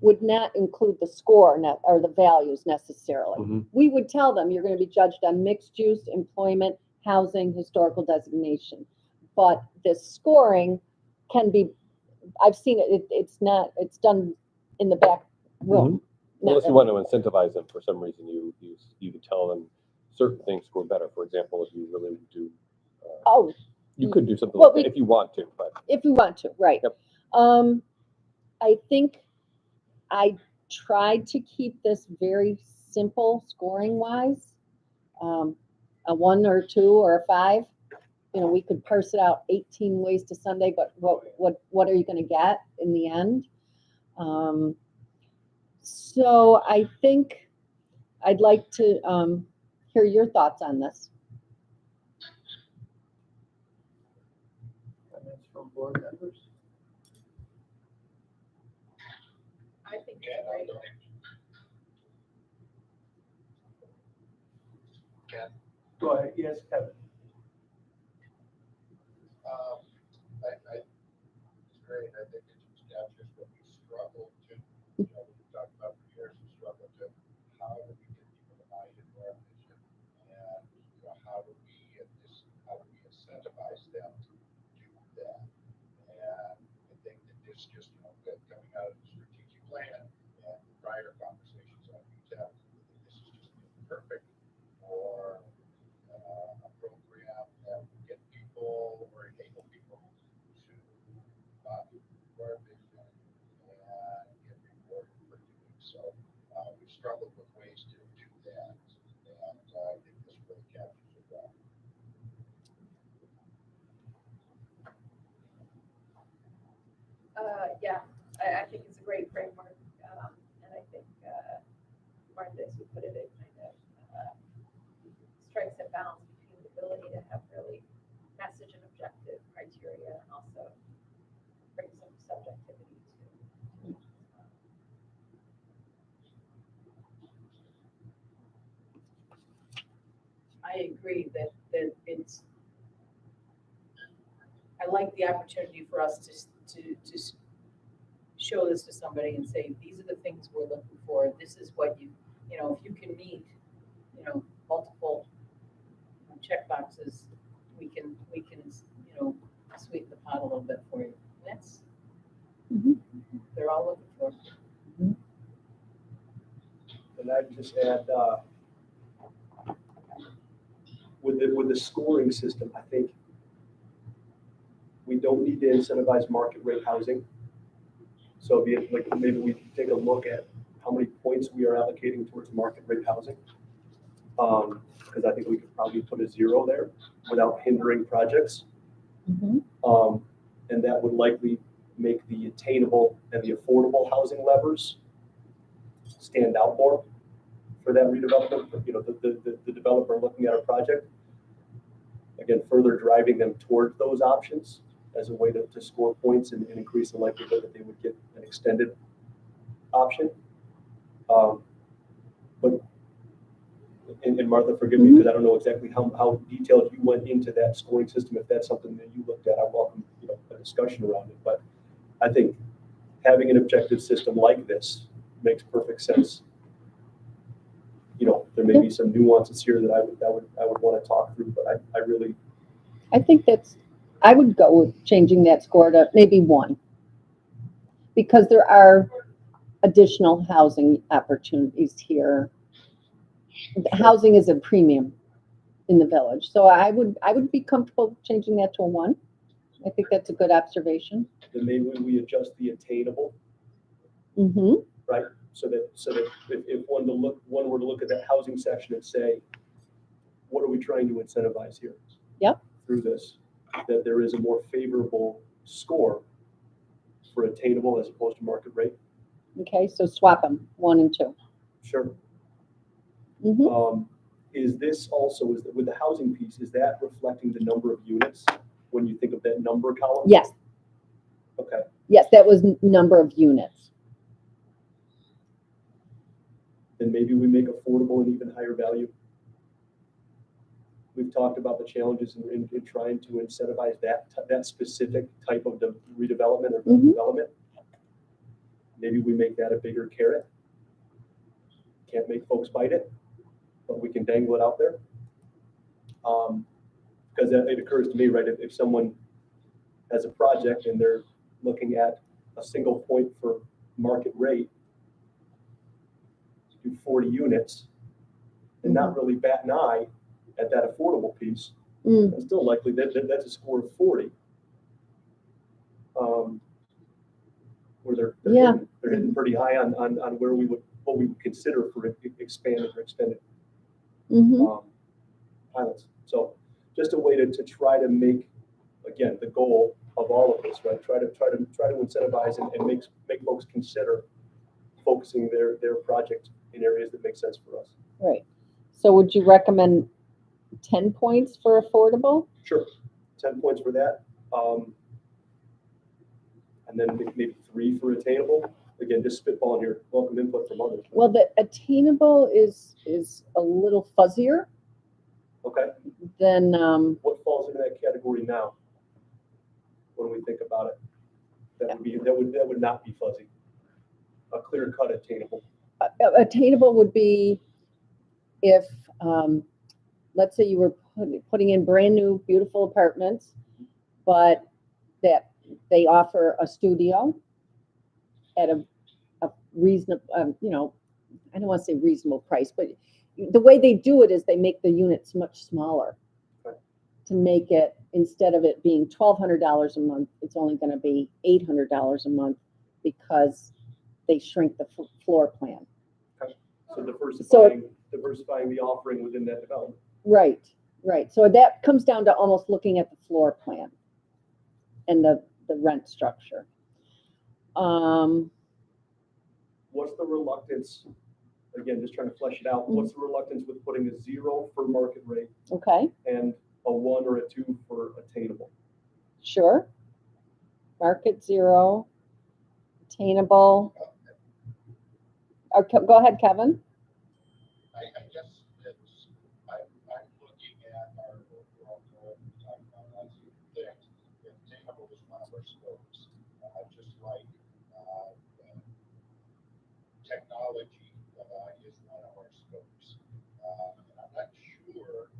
would not include the score or the values necessarily. Mhm. We would tell them you're going to be judged on mixed use, employment, housing, historical designation. But this scoring can be, I've seen it, it's done in the back room. Unless you want to incentivize them for some reason, you could tell them certain things score better. For example, if you really do, Oh, you could do something well, like that if you want to, but if you want to, right. Yep. I think I tried to keep this very simple scoring wise. A 1 or 2 or a 5, we could parse it out 18 ways to Sunday, but what are you going to get in the end? So I think I'd like to hear your thoughts on this. Comments from board members? I think it's great. Go ahead, yes, Kevin. It's great. I think it's captures what we struggle to, we've talked about for years, we struggle to, how do we get people to buy into our vision? And, how do we incentivize them to do that? And I think that this just, coming out of the strategic plan and prior conversations on UTEP, this is just perfect for a program that will get people or enable people to buy our vision and get rewarded for doing so. We've struggled with ways to do that, and I think this really captures it well. Yeah, I think it's a great framework, and I think Martha, as you put it, it kind of strikes a balance between the ability to have really message and objective criteria, and also bring some subjectivity to. I agree that it's, I like the opportunity for us to show this to somebody and say, these are the things we're looking for. This is what if you can meet, multiple check boxes, we can, sweeten the pot a little bit for you. That's, they're all looking for. And I'd just add, with the scoring system, I think we don't need to incentivize market rate housing. So maybe we take a look at how many points we are allocating towards market rate housing. Because I think we could probably put a 0 there without hindering projects. And that would likely make the attainable and the affordable housing levers stand out more for that redevelopment. The developer looking at a project, again, further driving them towards those options as a way to score points and increase the likelihood that they would get an extended option. But and Martha, forgive me, because I don't know exactly how detailed you went into that scoring system. If that's something that you looked at, I welcome a discussion around it. But I think having an objective system like this makes perfect sense. There may be some nuances here that I would want to talk through, but I think I would go with changing that score to maybe 1, because there are additional housing opportunities here. Housing is a premium in the village, so I would be comfortable changing that to a 1. I think that's a good observation. then maybe we adjust the attainable, right? So that if one were to look at that housing section and say, what are we trying to incentivize here? Yep. Through this, that there is a more favorable score for attainable as opposed to market rate. Okay, so swap them, 1 and 2. Sure. Mm-hmm. Is this also, with the housing piece, is that reflecting the number of units when you think of that number column? Yes, Okay. yes, that was number of units. Then maybe we make affordable an even higher value. We've talked about the challenges in trying to incentivize that specific type of redevelopment or Mhm. development. Maybe we make that a bigger carrot. Can't make folks bite it, but we can dangle it out there. Because it occurs to me, right, if someone has a project and they're looking at a single point for market rate, to do 40 units, and not really bat an eye at that affordable piece, I'm still likely that's a score of 40. Where they're hitting pretty high on where what we would consider for expanded or extended pilots. So just a way to try to make, again, the goal of all of this, right? Try to incentivize and make folks consider focusing their project in areas that make sense for us. Right. So would you recommend 10 points for affordable? Sure, 10 points for that. And then maybe 3 for attainable. Again, just spitballing here, welcome input from others. Well, the attainable is a little fuzzier Okay, than, what falls into that category now? When we think about it, that would not be fuzzy. A clear cut attainable. attainable would be if, let's say you were putting in brand new, beautiful apartments, but that they offer a studio at a reasonable, I don't want to say reasonable price, but the way they do it is they make the units much smaller. Okay. To make it, instead of it being $1,200 a month, it's only going to be $800 a month because they shrink the floor plan. Okay. So diversifying the offering within that development. Right. So that comes down to almost looking at the floor plan and the rent structure. What's the reluctance? Again, just trying to flesh it out. What's the reluctance with putting a 0 for market rate Okay, and a 1 or a 2 for attainable? sure. Market 0, attainable. Or, go ahead, Kevin. I guess it's, I'm looking at our overall goal, talking about lots of things. Attainable is one of our scopes, just like technology is one of our scopes. And I'm not sure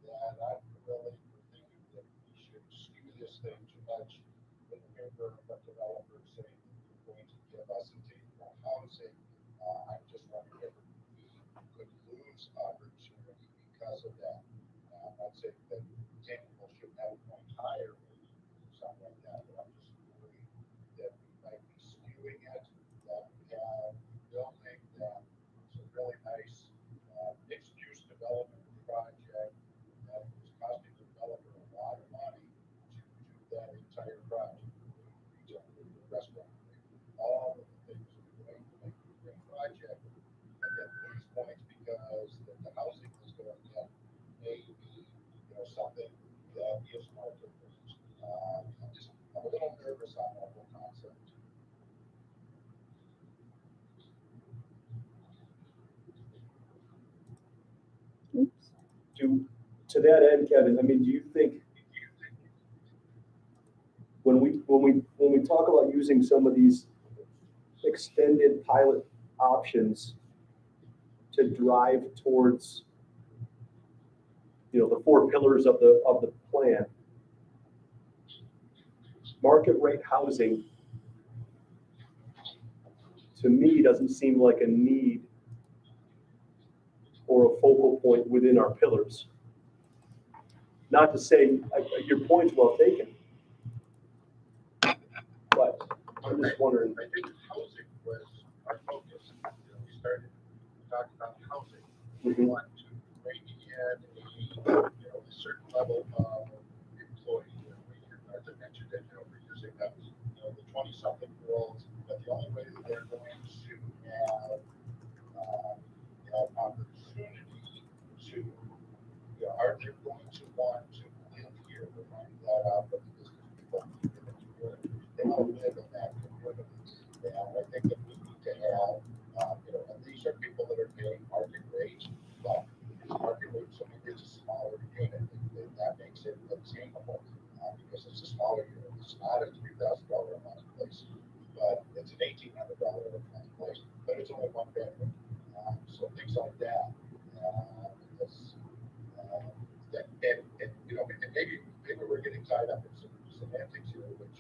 that I'm really thinking that we should skew this thing too much in favor of a developer saying they're going to give us attainable housing. I'm just wondering if we could lose opportunity because of that. I'm not saying that attainable should have a point higher or something like that, but I'm just worried that we might be skewing it, that we have building that is a really nice mixed-use development project that is costing the developer a lot of money to do that entire project. Retail, restaurant, all of the things that are going to make a great project, and then lose points because the housing is going to get maybe something that is market rate. I'm a little nervous on that whole concept. To that end, Kevin, I mean, do you think when we talk about using some of these extended pilot options to drive towards, the 4 pillars of the plan, market rate housing to me doesn't seem like a need or a focal point within our pillars. Not to say your point's well taken, but I'm just wondering. I think housing was our focus. We started talking about housing. We want to bring in a certain level of employee. Arthur mentioned that we're using the 20-something not a $3,000 a month place, but it's an $1,800 a month place, but it's only one bedroom. So things like that. And you know, and maybe we're getting tied up in some semantics here, which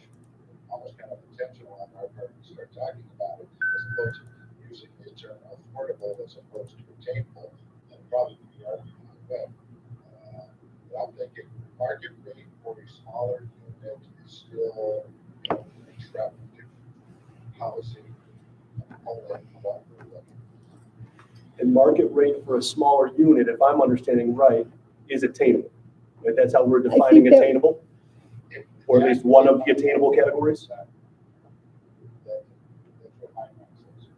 almost kind of intentional on our part to start talking about it, as opposed to using the term affordable as opposed to attainable, and probably be arguing on the web. But I'm thinking market rate for a smaller unit is still, you know, attractive housing, all that what we're looking. And market rate for a smaller unit, if I'm understanding right, is attainable. Right? That's how we're defining think that- attainable, or at least one of the attainable categories. That's what my mind says.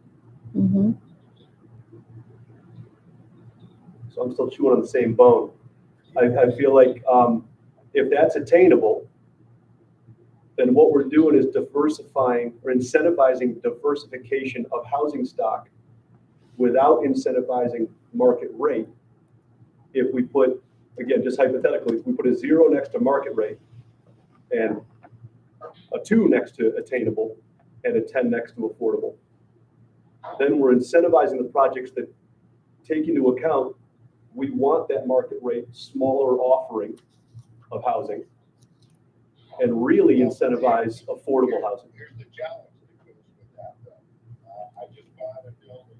Mhm. So I'm still chewing on the same bone. I feel like if that's attainable, then what we're doing is diversifying or incentivizing diversification of housing stock without incentivizing market rate. If we put, again, just hypothetically, if we put a 0 next to market rate and a 2 next to attainable and a 10 next to affordable, then we're incentivizing the projects that take into account we want that market rate smaller offering of housing and really incentivize affordable housing. Here's the challenge that goes with that, though. I just bought a building,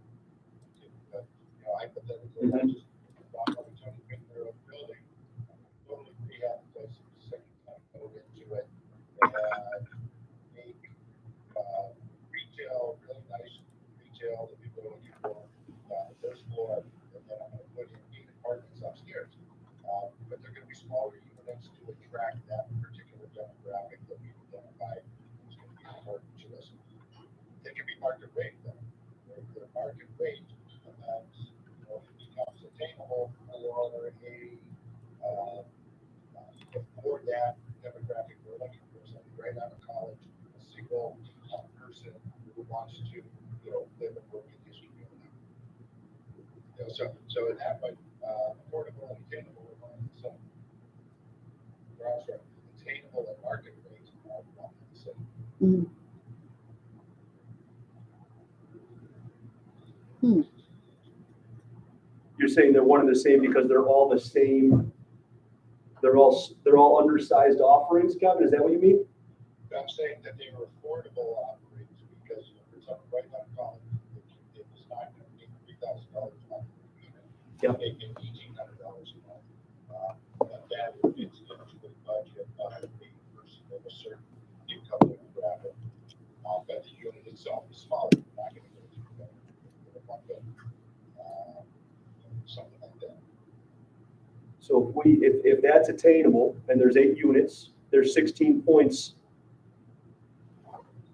but, you know, hypothetically, I just bought a 20-year-old building, totally rehab place, second time go into it, and make retail, really nice retail that people are looking for, first floor, and then I'm gonna put in 8 apartments upstairs. But they're gonna be smaller units to attract that particular demographic that we identified is gonna be important to us. They can be market rate though. They're market rate, and then, you know, it becomes attainable for for that demographic we're looking for, somebody right out of college, a single person who wants to, you know, live and work in his community. You know, so in that way, affordable and attainable are one and the same. I'm sorry, attainable and market rate are one and the same. Mhm. Hmm. You're saying they're one and the same because they're all the same, they're all undersized offerings, Kevin? Is that what you mean? I'm saying that they were affordable offerings because, you know, for someone right out of college, it was not going to be $3,000 a month. Yep. They get $1,800 a month. But that fits into the budget of a person of a certain income demographic. But the unit itself is smaller. You're not going to go through that. One bedroom, something like that. So if that's attainable and there's 8 units, there's 16 points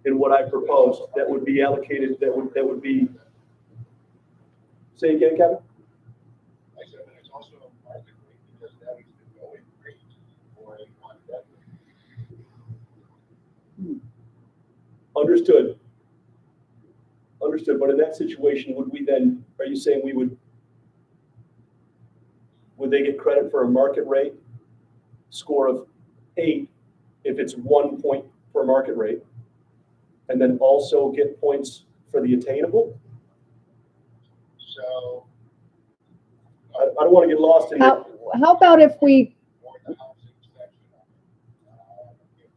in what I proposed that would be allocated, that would be, say again, Kevin? I said, and it's also a market rate because that is the going rate for a one bedroom. Understood. Understood, but in that situation, would we then, are you saying would they get credit for a market rate score of 8 if it's 1 point for market rate? And then also get points for the attainable? So. I don't want to get lost in How about if we, For the housing section of it.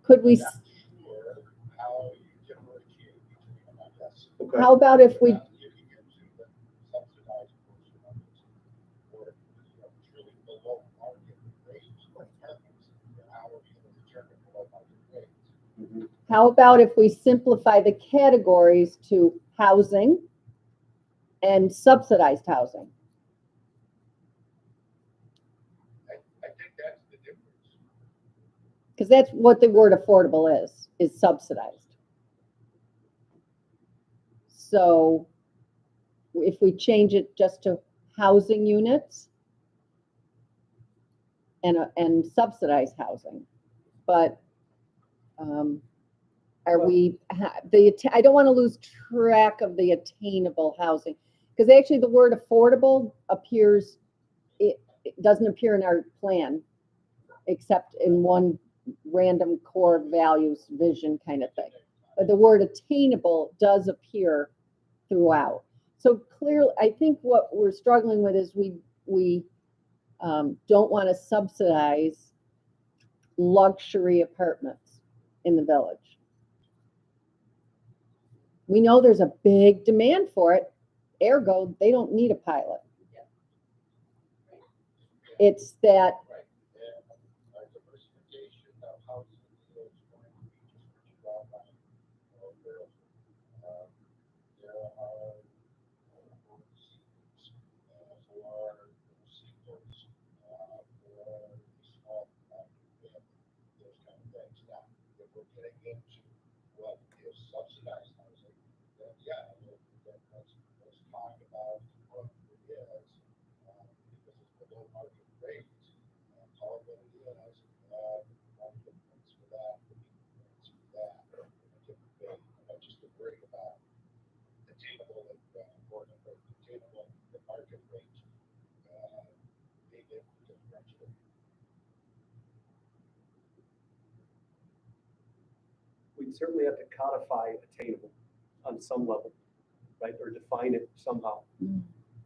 could we, Not sure how you differentiate between them, I guess. Okay. how about if we, Not getting into the subsidized portion of it, or, you know, truly below market rates for apartments, and how are we going to determine below market rates? how about if we simplify the categories to housing and subsidized housing? I think that's the difference. Because that's what the word affordable is subsidized. So if we change it just to housing units and subsidized housing, but are we, I don't want to lose track of the attainable housing, because actually the word affordable appears, it doesn't appear in our plan. except in one random core values vision kind of thing. But the word attainable does appear throughout. So clearly, I think what we're struggling with is we don't want to subsidize luxury apartments in the village. We know there's a big demand for it, ergo, they don't need a pilot. It's that, Right, and our diversification of housing is going to be just what you outlined. There are for singles, for small family, those kind of things. Now, if we're getting into what is subsidized housing, then yeah, let's talk about what it is, because it's below market rate, and call it what it is, market rates for that, rates for that, or a different way. I'm not just worried about attainable and important, but attainable the market rate, being able to differentiate. We'd certainly have to codify attainable on some level, right? Or define it somehow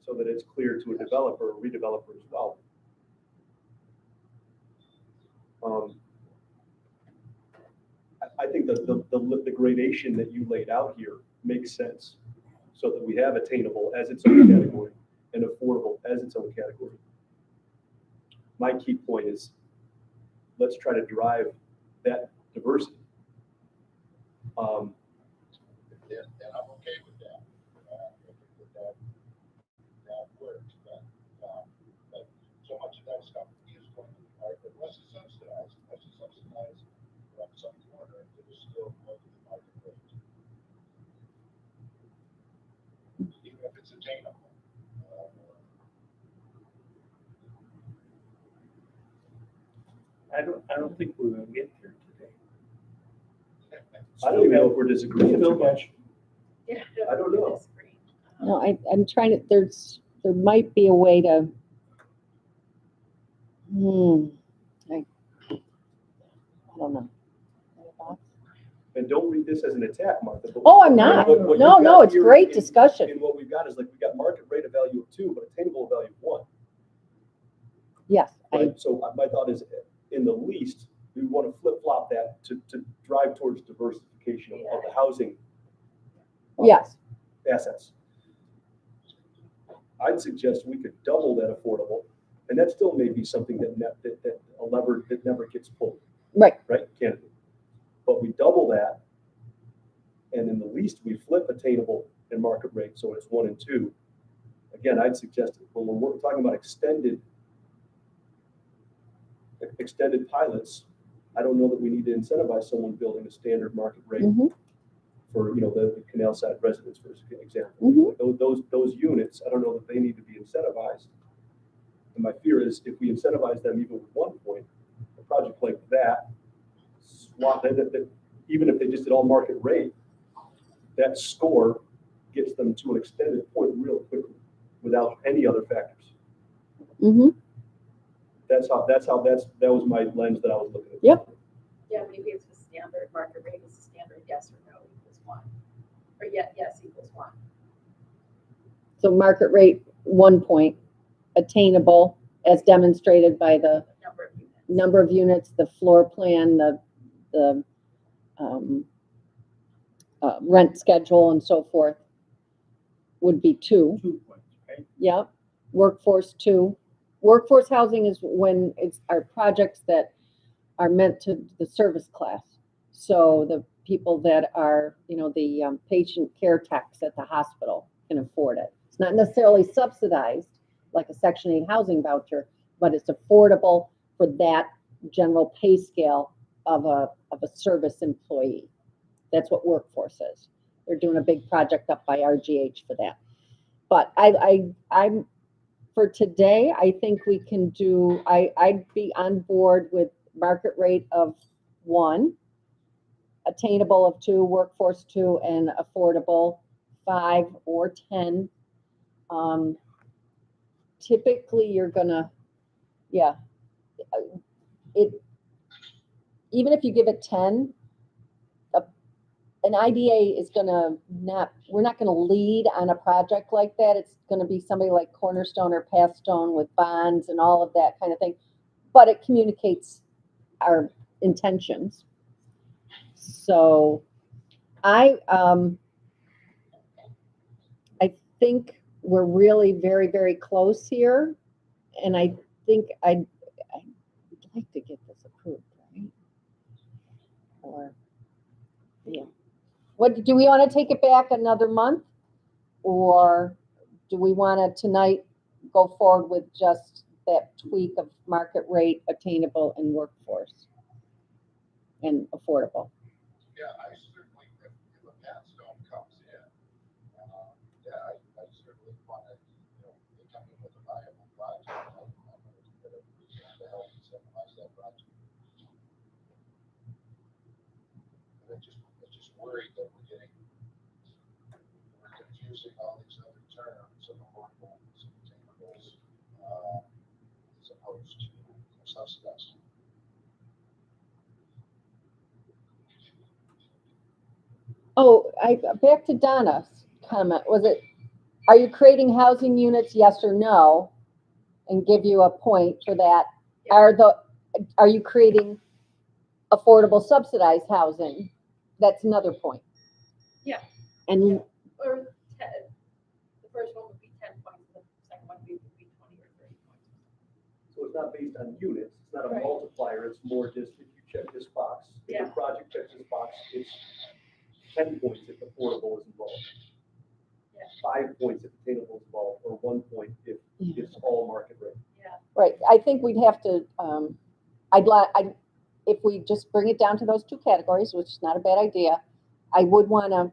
so that it's clear to a developer or redeveloper as well. I think the gradation that you laid out here makes sense so that we have attainable as its own category and affordable as its own category. My key point is let's try to drive that diversity. And I'm okay with that. I think that works, but so much of that stuff is going to be hard, but unless it's subsidized from some corner, it is still going to be market rate. Even if it's attainable. I don't think we're gonna get there today. I don't even know if we're disagreeing too much. Yeah. I don't know. Disagree. no, I'm trying to, there might be a way to, I don't know. Any thoughts? And don't read this as an attack, Martha. but Oh, I'm not. what you've No, got it's here great in- discussion. And what we've got is like, we got market rate of value of 2, but attainable value of 1. Yes, Right? So my thought is, in the least, we want to flip-flop that to drive towards diversification of the housing yes, assets. I'd suggest we could double that affordable, and that still may be something that a lever that never gets pulled, right, right? Candidate. But we double that, and in the least, we flip attainable and market rate, so it's 1 and 2. Again, I'd suggest when we're talking about extended pilots, I don't know that we need to incentivize someone building a standard market rate for, the canal side residents, for example. Those units, I don't know that they need to be incentivized. And my fear is if we incentivize them even with 1 point, a project like that, even if they just did all market rate, that score gets them to an extended point real quickly without any other factors. That was my lens that I was looking at. Yep. Yeah, maybe it's a standard market rate, is a standard yes or no equals 1. Or yes equals 1. so market rate, 1 point, attainable as demonstrated by the Number of units. number of units, the floor plan, the rent schedule and so forth would be 2. 2 points, right? Yep. Workforce 2. Workforce housing is when it's our projects that are meant to the service class. So the people that are, the patient care techs at the hospital can afford it. It's not necessarily subsidized like a Section 8 housing voucher, but it's affordable for that general pay scale of a service employee. That's what workforce is. They're doing a big project up by RGH for that. But I'm for today, I think we can do, I'd be on board with market rate of 1, attainable of 2, workforce 2, and affordable 5 or 10. Typically, you're gonna, even if you give it 10, an IDA is we're not gonna lead on a project like that. It's gonna be somebody like Cornerstone or Pathstone with bonds and all of that kind of thing. But it communicates our intentions. So I think we're really very, very close here. And I think I'd like to get this approved, right? Or, yeah. What, do we want to take it back another month? Or do we want to tonight go forward with just that tweak of market rate, attainable, and workforce? And affordable? Yeah, I certainly, if a Pathstone comes in, yeah, I certainly want to, they come in with a viable project. I'm going to help incentivize that project. But I'm just worried that we're confusing all these other terms of affordable, some attainables, as opposed to subsidized. Oh, back to Donna's comment. Was it, are you creating housing units, yes or no? And give you a point for that. Are you creating affordable subsidized housing? That's another point. Yeah. And Or 10, the first one would be 10 points, the second one would be 20 or 30 points. So it's not based on units, it's not a Right. multiplier, it's more just if you check this box. If your Yeah. project checks this box, it's 10 points if affordable is involved. Yeah. 5 points if attainable is involved, or 1 point if it's all market rate. Yeah. right, I think we'd have to, if we just bring it down to those two categories, which is not a bad idea, I would want to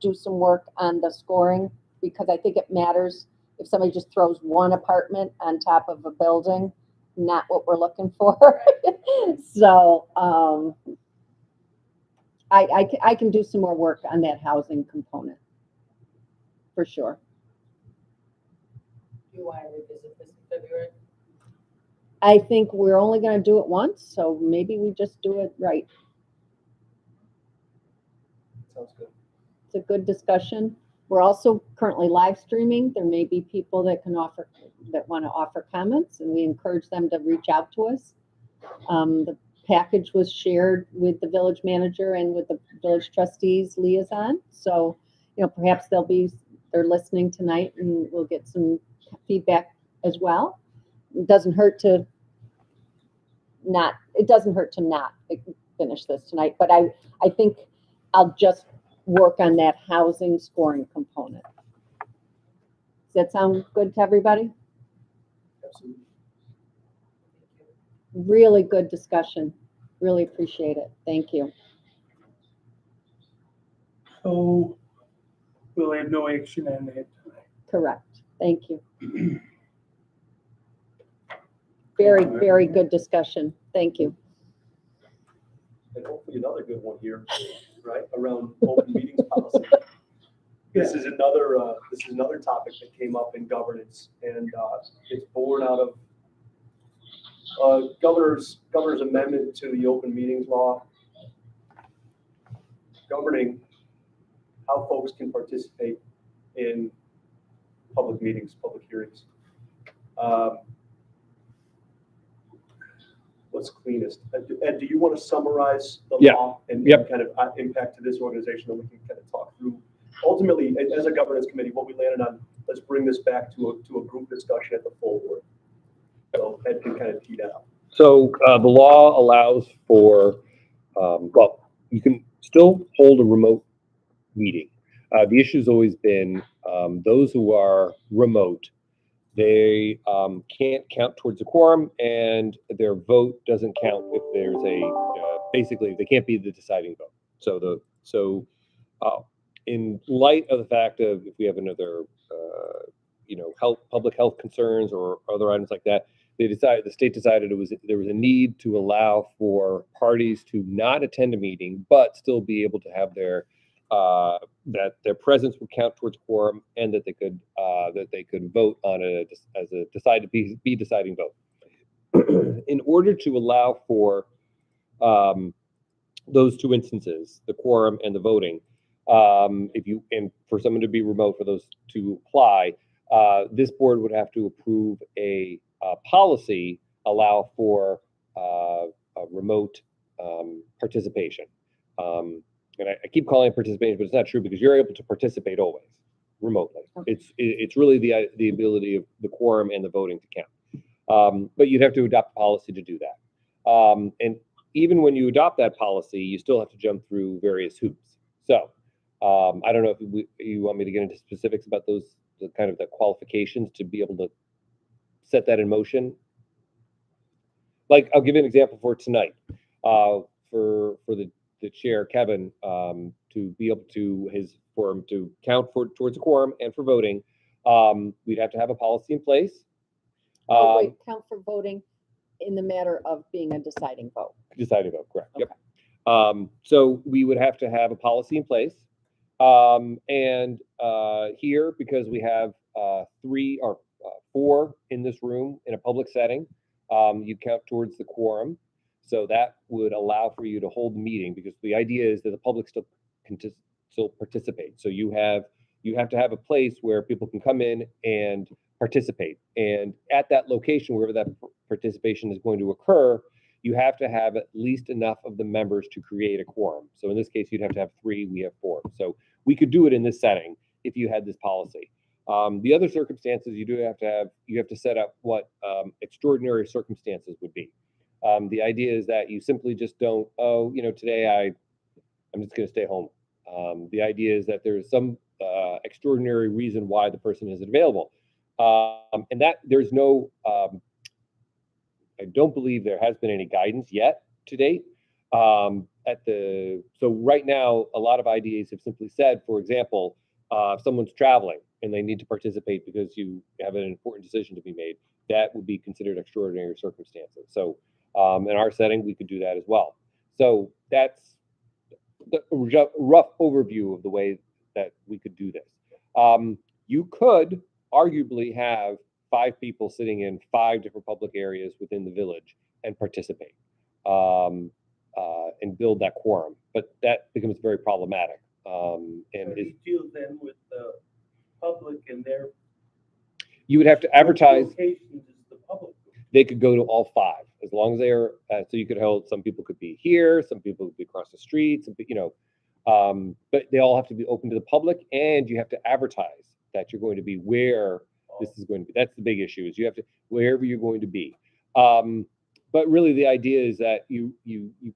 do some work on the scoring, because I think it matters if somebody just throws one apartment on top of a building, not what we're looking for. So, I can do some more work on that housing component, for sure. Do you want to revisit this in February? I think we're only gonna do it once, so maybe we just do it right. Sounds good. It's a good discussion. We're also currently live streaming. There may be people that want to offer comments, and we encourage them to reach out to us. The package was shared with the village manager and with the village trustees liaison. So, perhaps they're listening tonight, and we'll get some feedback as well. It doesn't hurt to not finish this tonight, but I think I'll just work on that housing scoring component. Does that sound good to everybody? Absolutely. Really good discussion. Really appreciate it. Thank you. So we'll have no action on that tonight. Correct. Thank you. Very, very good discussion. Thank you. And hopefully another good one here, right, around open meetings policy. This is another topic that came up in governance, and it's born out of governor's amendment to the open meetings law, governing how folks can participate in public meetings, public hearings. What's cleanest? Ed, do you want to summarize the law and kind of impact to this organization that we can kind of talk through? Ultimately, as a governance committee, what we landed on, let's bring this back to a group discussion at the full board. So Ed can kind of tee that up. So the law allows for, you can still hold a remote meeting. The issue has always been those who are remote, they can't count towards a quorum, and their vote doesn't count if there's basically they can't be the deciding vote. So in light of the fact of if we have another public health concerns or other items like that, the state decided there was a need to allow for parties to not attend a meeting but still be able to have that their presence would count towards quorum, and that they could vote on it as a deciding vote. in order to allow for those two instances, the quorum and the voting, and for someone to be remote for those to apply, this board would have to approve a policy allow for a remote participation. And I keep calling it participation, but it's not true because you're able to participate always remotely. Okay. It's really the ability of the quorum and the voting to count. But you'd have to adopt a policy to do that. And even when you adopt that policy, you still have to jump through various hoops. So I don't know if you want me to get into specifics about the qualifications to be able to set that in motion. Like, I'll give you an example for tonight. For the chair, Kevin, to be able to for him to count towards a quorum and for voting, we'd have to have a policy in place. Oh, wait, count for voting in the matter of being a deciding vote. Deciding vote, correct. Okay. Yep. So we would have to have a policy in place. And here, because we have 3 or 4 in this room in a public setting, you count towards the quorum. So that would allow for you to hold the meeting, because the idea is that the public still can still participate. So you have to have a place where people can come in and participate. And at that location, wherever that participation is going to occur, you have to have at least enough of the members to create a quorum. So in this case, you'd have to have 3, we have 4. So we could do it in this setting if you had this policy. The other circumstances you have to set up what extraordinary circumstances would be. The idea is that you simply just don't, today I'm just going to stay home. The idea is that there's some extraordinary reason why the person isn't available. And that there's no, I don't believe there has been any guidance yet to date. So right now, a lot of IDAs have simply said, for example, if someone's traveling and they need to participate because you have an important decision to be made, that would be considered extraordinary circumstances. So in our setting, we could do that as well. So that's the rough overview of the way that we could do this. You could arguably have 5 people sitting in 5 different public areas within the village and participate and build that quorum, but that becomes very problematic. And How do you deal then with the public and their? You would have to advertise. Locations is the public. They could go to all 5 as long as they are. So you could hold. Some people could be here. Some people could be across the street. But they all have to be open to the public, and you have to advertise that you're going to be where this is going to be. That's the big issue. Is you have to wherever you're going to be. But really, the idea is that you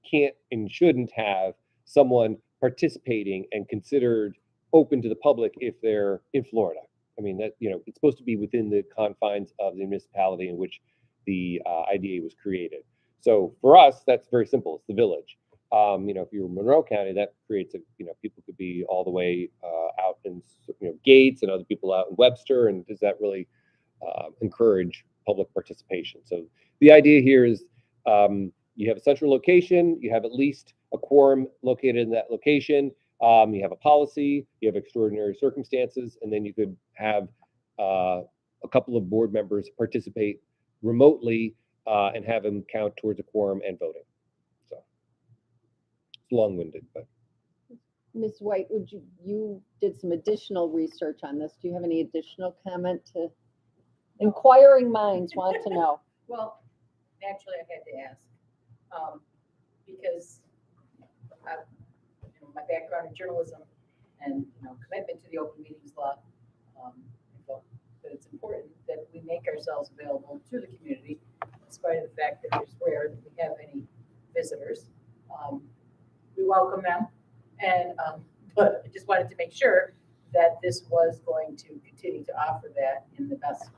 can't and shouldn't have someone participating and considered open to the public if they're in Florida. I mean, that it's supposed to be within the confines of the municipality in which the IDA was created. So for us, that's very simple. It's the village. If you're in Monroe County, that creates people could be all the way out in Gates and other people out in Webster, and does that really encourage public participation? So the idea here is you have a central location, you have at least a quorum located in that location, you have a policy, you have extraordinary circumstances, and then you could have a couple of board members participate remotely and have them count towards a quorum and voting. So it's long-winded, but. Ms. White, you did some additional research on this. Do you have any additional comment to inquiring minds want to know? Well, naturally, I had to ask, because my background in journalism and commitment to the open meetings law, I felt that it's important that we make ourselves available to the community, despite the fact that it's rare that we have any visitors. We welcome them, and but I just wanted to make sure that this was going to continue to offer that in the best,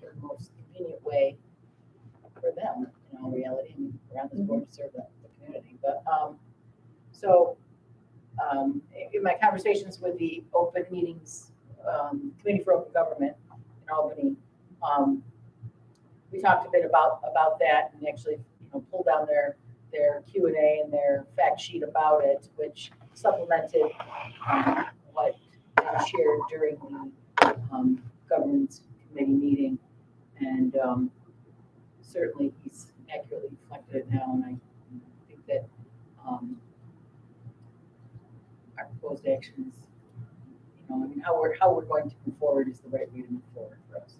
the most convenient way for them, in all reality, and around this board to serve the community. But in my conversations with the Open Meetings Committee for Open Government in Albany, we talked a bit about that, and actually pulled down their Q&A and their fact sheet about it, which supplemented what they shared during the governance committee meeting. And certainly he's accurately reflected it now, and I think that our proposed actions, I mean, how we're going to move forward is the right way to move forward for us.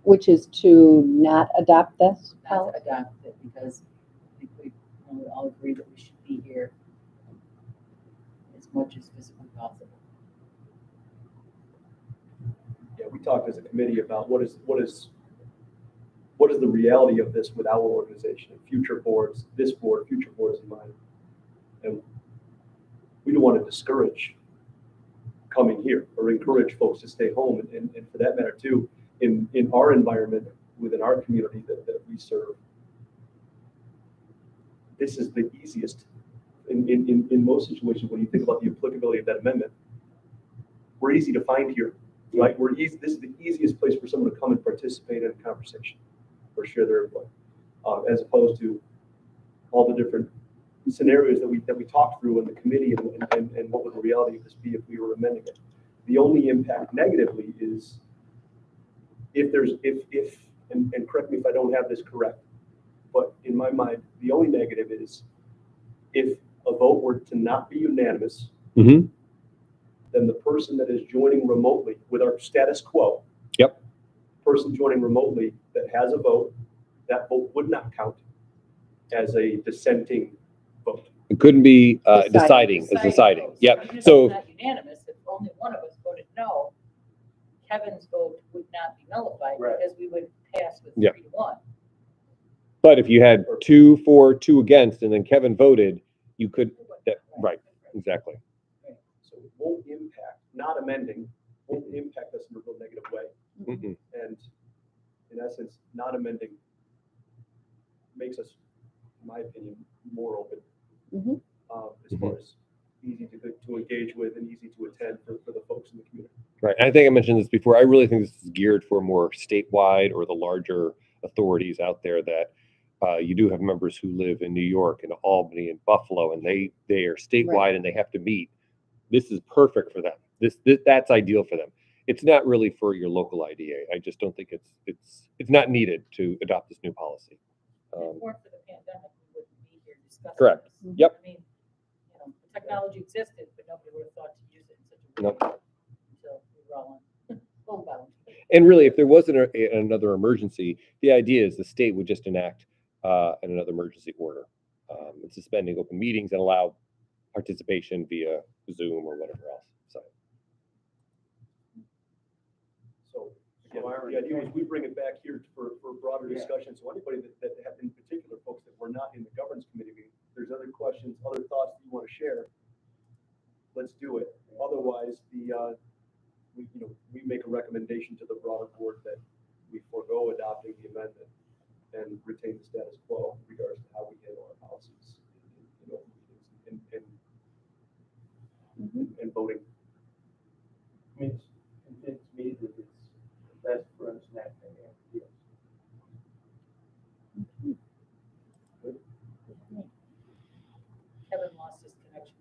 Which is to not adopt this Not policy? to adopt it, because I think we all agree that we should be here as much as physically possible. Yeah, we talked as a committee about what is the reality of this with our organization, future boards, this board, future boards in mind. And we don't want to discourage coming here or encourage folks to stay home. And for that matter too, in our environment, within our community that we serve, this is the easiest. In most situations, when you think about the applicability of that amendment, we're easy to find here, right? This is the easiest place for someone to come and participate in a conversation or share their input, as opposed to all the different scenarios that we talked through in the committee and what would the reality of this be if we were amending it. The only impact negatively is if and correct me if I don't have this correct, but in my mind, the only negative is if a vote were to not be unanimous, Mhm. then the person that is joining remotely with our status quo, Yep. person joining remotely that has a vote, that vote would not count as a dissenting vote. It couldn't be Deciding. deciding as deciding. votes. Yep. Even if So it's not unanimous, if only one of us voted no, Kevin's vote would not be nullified, Right. because we would pass with Yeah. 3-1. but if you had 2 for, 2 against, and then Kevin voted, you could, right, exactly. So it won't impact, not amending, won't impact us in a real negative way. Mm-mm. And in essence, not amending makes us, in my opinion, more open. Mhm. As far as easy to engage with and easy to attend for the folks in the community. Right. I think I mentioned this before. I really think this is geared for more statewide or the larger authorities out there that you do have members who live in New York and Albany and Buffalo, and they are statewide Right. and they have to meet. This is perfect for them. That's ideal for them. It's not really for your local IDA. I just don't think it's not needed to adopt this new policy. If it weren't for the pandemic, we wouldn't be here discussing Correct. this. Yep. I mean, the technology existed, but nobody would have thought to use it in such a way Nope. until we were all on homebound. And really, if there wasn't another emergency, the idea is the state would just enact another emergency order, and suspending open meetings and allow participation via Zoom or whatever else. So again, the idea is we bring it back here for broader discussion. So anybody that have, in particular, folks that were not in the governance committee meeting, if there's other questions, other thoughts that you want to share, let's do it. Otherwise, we make a recommendation to the broader board that we forego adopting the amendment and retain the status quo in regards to how we handle our policies in open meetings and voting. I mean, it's convinced me that it's best for us not to have deals. Kevin lost his connection.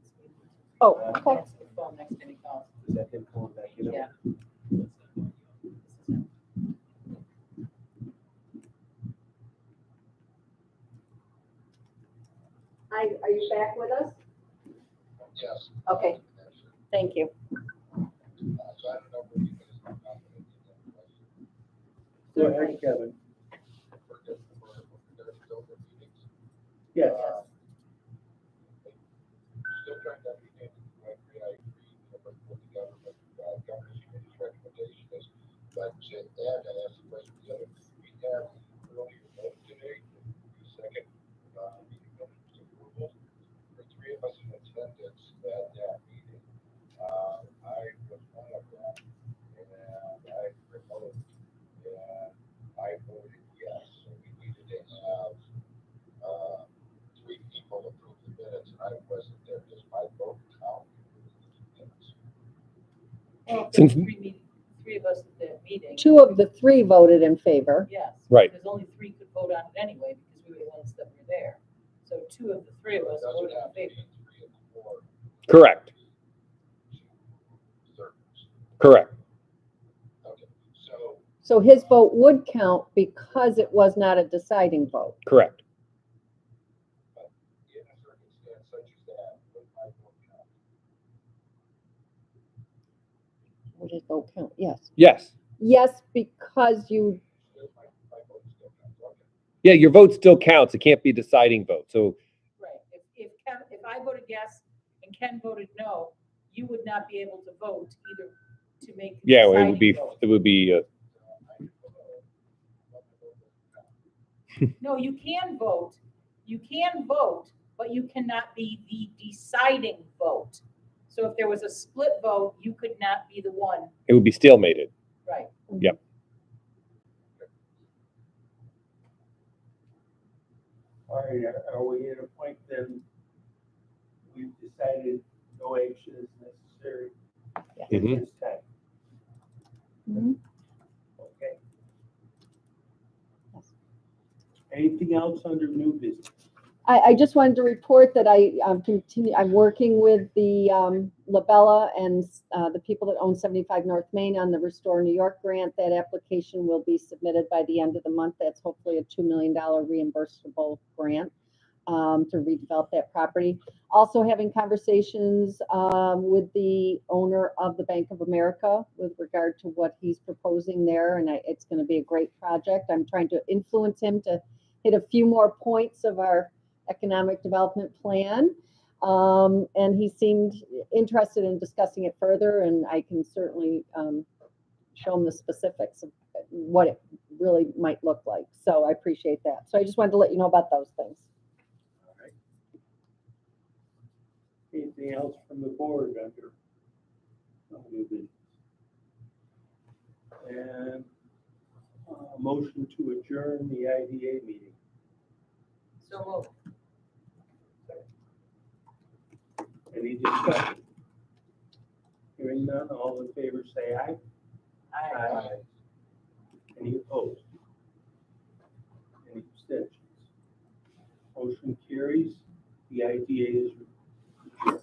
Oh, okay. That's the phone next to me calls. Is that him calling back? Yeah. Hi, are you back with us? Yes. Okay, thank you. So I don't know where you guys are confident in that question. Go ahead, Kevin. For the open meetings, Yes. still trying to understand exactly, I agree, what the government, governance committee's recommendation is. But to add, I asked the question, the other, we have earlier vote today, the second, meeting minutes approval. For 3 of us in attendance at that meeting, I was one of them, and I promoted, and I voted yes. So we needed to have, 3 people approve the minutes, and I wasn't there, just my vote count. Well, if Since- there were three of us at that meeting. 2 of the 3 voted in favor. Yes. Right. Because only 3 could vote on it anyway, because we were the ones that were there. So 2 of the 3 of us Doesn't voted in have to be favor. 3 of the 4. Correct. Thirds. Correct. Okay, so. So So his vote would count because it was not a deciding vote. Correct. In a circumstance such as that, would my vote count? Would his vote count? Yes. Yes. Yes, because you, So my vote still counts, okay. Yeah, your vote still counts. It can't be a deciding vote. So Right, if I voted yes and Ken voted no, you would not be able to vote either to make the yeah, deciding vote. it would be No, you can vote, but you cannot be the deciding vote. So if there was a split vote, you could not be the one, it would be stalemated. right? Yep. All right, are we at a point then, we've decided no action is necessary at Mhm. this time? Mhm. Okay. Yes. Anything else under new business? I just wanted to report that I'm working with the Labella and the people that own 75 North Main on the Restore New York grant. That application will be submitted by the end of the month. That's hopefully a $2 million reimbursable grant to redevelop that property. Also having conversations with the owner of the Bank of America with regard to what he's proposing there, and it's going to be a great project. I'm trying to influence him to hit a few more points of our economic development plan. And he seemed interested in discussing it further, and I can certainly show him the specifics of what it really might look like. So I appreciate that. So I just wanted to let you know about those things. All right. Anything else from the board under new business? And motion to adjourn the IDA meeting. So moved. Any discussion? Hearing none, all in favor say aye. Aye. Any opposed? Any abstentions? Motion carries. The IDA is adjourned.